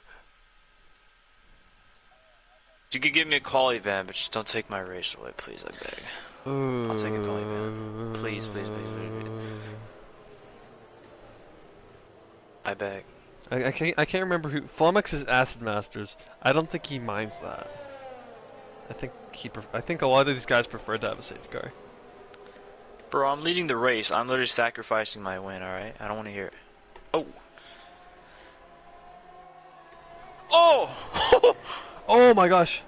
You could give me a quality ban, but just don't take my race away, please. I beg. I'll take a quality ban. Please, please, please, please, please. I beg. I can't remember who. Flummox is Acid Masters. I don't think he minds that. I think a lot of these guys prefer to have a safety car. Bro, I'm leading the race. I'm literally sacrificing my win, alright? I don't want to hear it. Oh! Oh! Oh my gosh!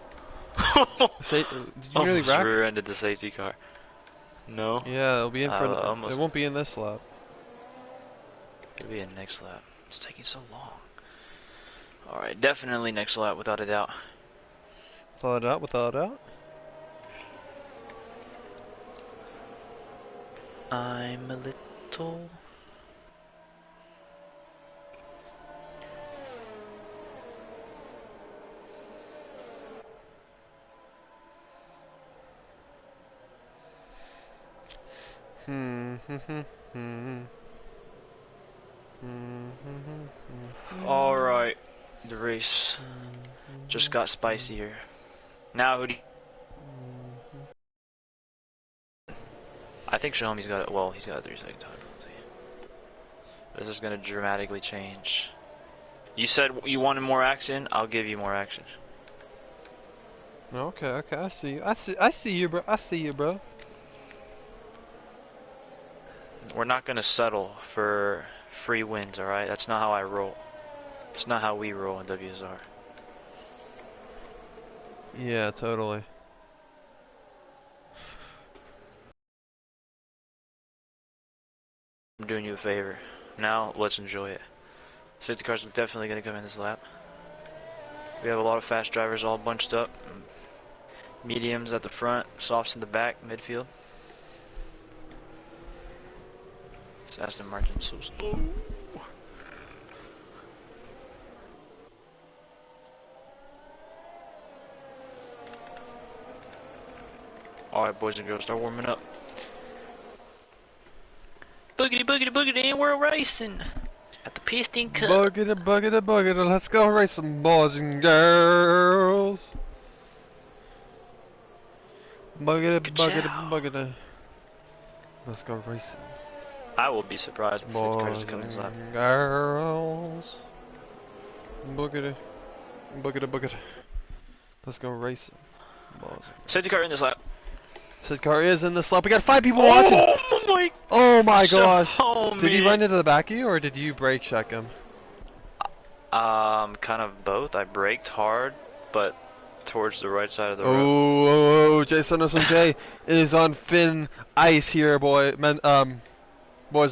Did you really Almost rack? rear-ended the safety car. No. Yeah, it'll be in for the. It won't be in this lap. It'll be in next lap. It's taking so long. Alright, definitely next lap, without a doubt. Without a doubt, without a doubt. I'm a little... Alright, the race just got spicier. Now who do you... I think Xiaomi's got it. Well, he's got a 3-second time penalty. This is gonna dramatically change. You said you wanted more action. I'll give you more action. Okay, okay, I see you. I see you, bro. I see you, bro. We're not gonna settle for free wins, all right? That's not how I roll. It's not how we roll in WSR. Yeah, totally. I'm doing you a favor. Now, let's enjoy it. Safety cars are definitely going to come in this lap. We have a lot of fast drivers all bunched up. Mediums at the front, softs in the back, midfield. This Aston Martin's so slow. Alright, boys and girls, start warming up. Boogity boogity boogity, and we're racing at the Piston Cup. Boogity boogity boogity, let's go race some boys and girls. Boogity boogity boogity, let's go racing. I will be surprised if the safety car doesn't come in this lap. Girls. Boogity boogity boogity, let's go racing. Safety car in this lap. Safety car is in this lap. We got 5 people watching. Oh my gosh! Did he run into the back of you, or did you brake check him? Kind of both. I braked hard, but towards the right side of the road. Oh, Jason SMJ is on thin ice here, boys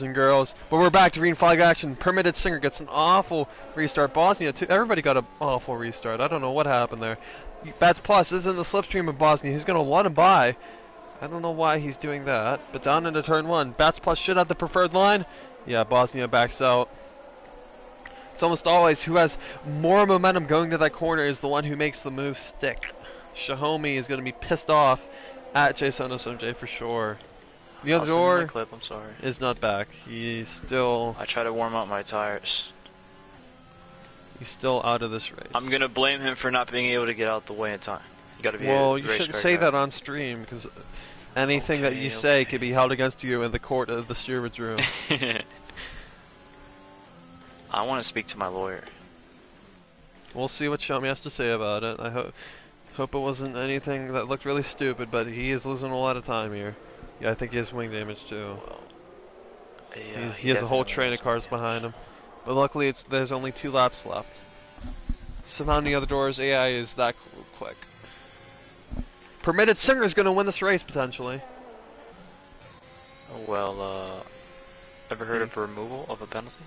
and girls. But we're back to green flag action. Permitted Singer gets an awful restart. Bosnia too. Everybody got an awful restart. I don't know what happened there. Bats Plus is in the slipstream of Bosnia. He's gonna let him by. I don't know why he's doing that, but down into turn 1. Bats Plus should have the preferred line. Yeah, Bosnia backs out. It's almost always who has more momentum going to that corner is the one who makes the move stick. Shahomi is going to be pissed off at Jason SMJ for sure. The other door clip, I'm sorry. is not back. He's still... I try to warm up my tires. He's still out of this race. I'm going to blame him for not being able to get out the way in time. You got to be well, you shouldn't say that on stream, because... anything that you say could be held against you in the court of the steward's room. I want to speak to my lawyer. We'll see what Shomi has to say about it. I hope it wasn't anything that looked really stupid, but he is losing a lot of time here. Yeah, I think he has wing damage too. Well, yeah, he has a whole train of cars behind him. But luckily there's only 2 laps left. Surrounding the other doors, AI is that quick. Permitted Singer is going to win this race, potentially. Well, ever heard of removal of a penalty?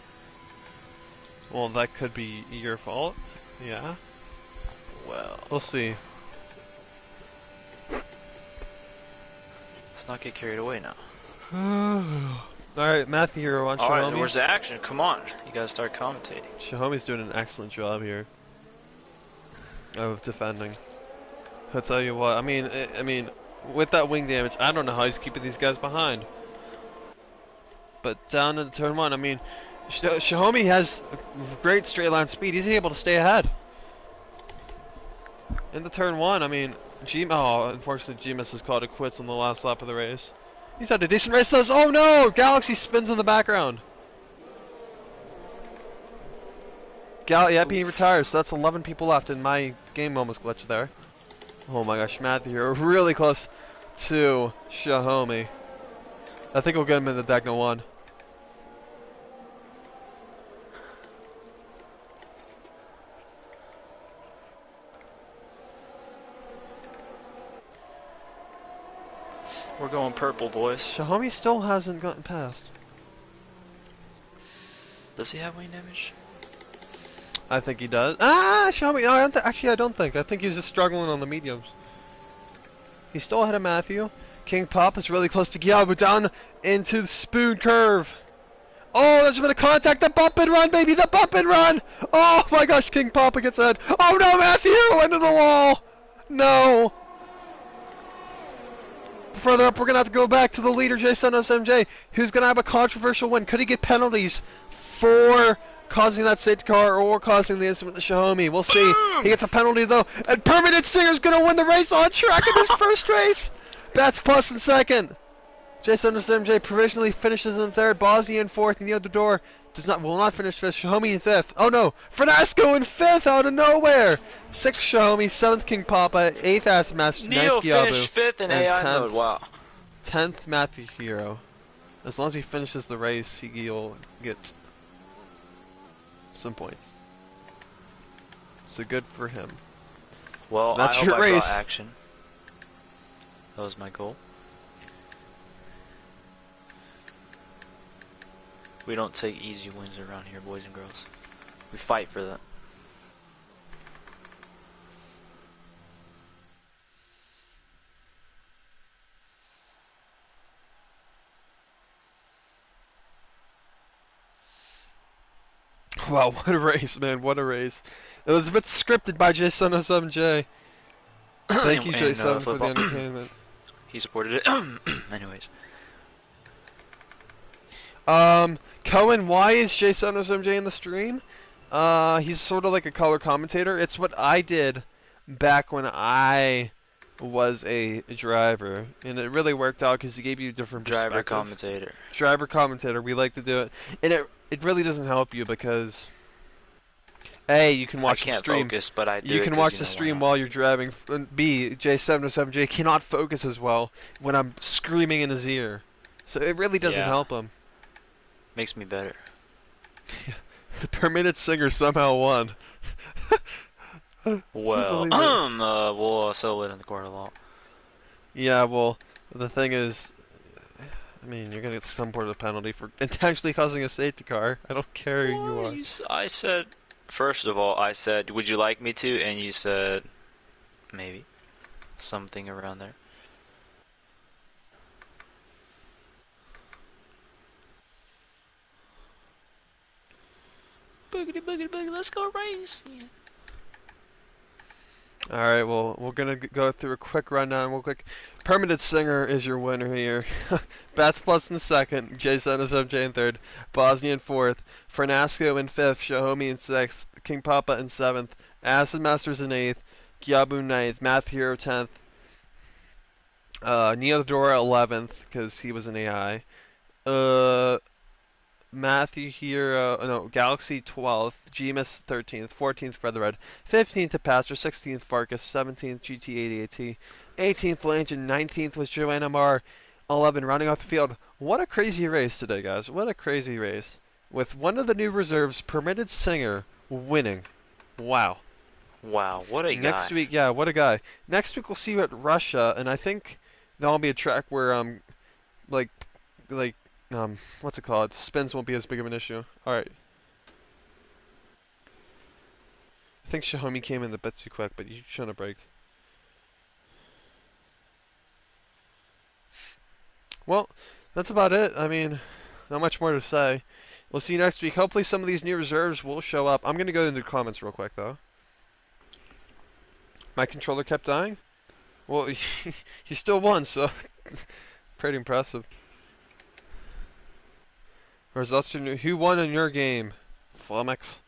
Well, that could be your fault. Yeah. Well... we'll see. let's not get carried away now. Alright, Matthew here on Shahomi. Alright, where's the action? Come on. You gotta start commentating. Shahomi's doing an excellent job here of defending. I'll tell you what, I mean, with that wing damage, I don't know how he's keeping these guys behind. But down in turn 1, I mean, Shahomi has great straight line speed. He's able to stay ahead. In the turn 1, I mean, unfortunately, Gmas has called it quits on the last lap of the race. He's had a decent race though. Oh no! Galaxy spins in the background. Yep, he retires. So that's 11 people left, and my game almost glitched there. Oh my gosh, Matthew, you're really close to Shahomi. I think we'll get him in the Degna 1. We're going purple, boys. Shahomi still hasn't gotten past. Does he have wing damage? I think he does. Ah, Shahomi. Actually, I don't think. I think he's just struggling on the mediums. He's still ahead of Matthew. King Pop is really close to Gyabu, down into the spoon curve. Oh, there's a bit of contact. The bump and run, baby. The bump and run. Oh my gosh, King Papa gets ahead. Oh no, Matthew into the wall. No. Further up, we're gonna have to go back to the leader, Jason SMJ, who's gonna have a controversial win. Could he get penalties for causing that safety car or causing the incident with Shahomi? We'll see. He gets a penalty though, and Permanent Singer's gonna win the race on track in his first race. Bats Plus in second. Jason SMJ provisionally finishes in third. Bosnia in fourth, and the other door will not finish fifth. Shahomi in fifth. Oh no, Fernasco in fifth out of nowhere. Sixth Shahomi, seventh King Papa, eighth Master, ninth Gyabu, finished fifth in AI mode. Wow. 10th Matthew Hero. As long as he finishes the race, he'll get some points. So good for him. Well, that's I your hope race. I got action. That was my goal. We don't take easy wins around here, boys and girls. We fight for them. Wow, what a race, man. What a race. It was a bit scripted by J707J. Thank you, J7, for the entertainment. he supported it. Anyways. Cohen, why is J7SMJ in the stream? He's sort of like a color commentator. It's what I did back when I was a driver, and it really worked out because he gave you a different driver perspective. commentator. Driver commentator. We like to do it, and it really doesn't help you because you can watch the stream. I can't focus, but I do. You can watch the stream while you're driving. B, J707J cannot focus as well when I'm screaming in his ear, so it really doesn't help him. Makes me better. The permitted singer somehow won. Well, we'll settle it in the court of law. Yeah, well, the thing is, I mean, you're gonna get some sort of penalty for intentionally causing a safety car. I don't care who you are. I said, first of all, I said, would you like me to? And you said, maybe. Something around there. Boogity, boogity, boogity, let's go race. Yeah. Alright, well, we're gonna go through a quick rundown real quick. Permitted Singer is your winner here. Bats Plus in second, Jason SMJ in third, Bosnia in fourth, Fernasco in fifth, Shahomi in sixth, King Papa in seventh, Acid Masters in eighth, Gyabu ninth, Math Hero 10th, Neodora 11th, because he was an AI. Matthew Hero, no, Galaxy 12th, Gemus 13th, 14th Featherhead, 15th to Pastor, 16th Farkas, 17th GT88T, 18th Langin, 19th was Joanna Marr, 11 rounding off the field. What a crazy race today, guys. What a crazy race. With one of the new reserves, Permitted Singer, winning. Wow. Wow, what a guy. Next week, yeah, what a guy. Next week we'll see you at Russia, and I think that'll be a track where, what's it called? Spins won't be as big of an issue. Alright. I think Shahomi came in a bit too quick, but you shouldn't have braked. Well, that's about it. I mean, not much more to say. We'll see you next week. Hopefully some of these new reserves will show up. I'm going to go into the comments real quick, though. My controller kept dying? Well, he still won, so pretty impressive. Results to new. Who won in your game? Flummox.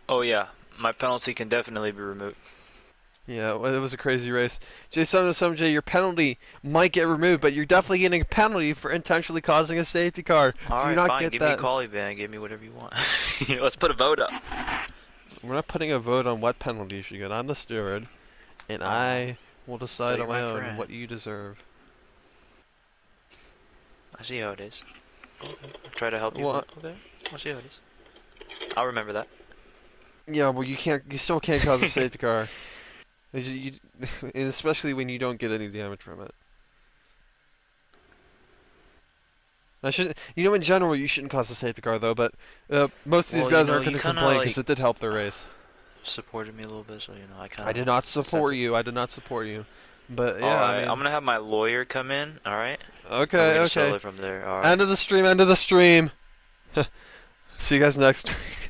Oh yeah, my penalty can definitely be removed. Yeah, well, it was a crazy race. J7SMJ, your penalty might get removed, but you're definitely getting a penalty for intentionally causing a safety car. Alright, fine, give me a collie ban, give me whatever you want. Let's put a vote up. We're not putting a vote on what penalty you should get. I'm the steward, and I will decide on my own what you deserve. I see how it is. I'll try to help you. Okay, I see how it is. I'll remember that. Yeah, well, you still can't cause a safety car. And especially when you don't get any damage from it. In general, you shouldn't cause a safety car though. But most of these guys aren't going to complain because it did help their race. Supported me a little bit, so I kind of. I did not support you. I did not support you. But yeah, I mean, I'm gonna have my lawyer come in. All right. Okay. Settle it from there. All right. End of the stream. End of the stream. See you guys next week.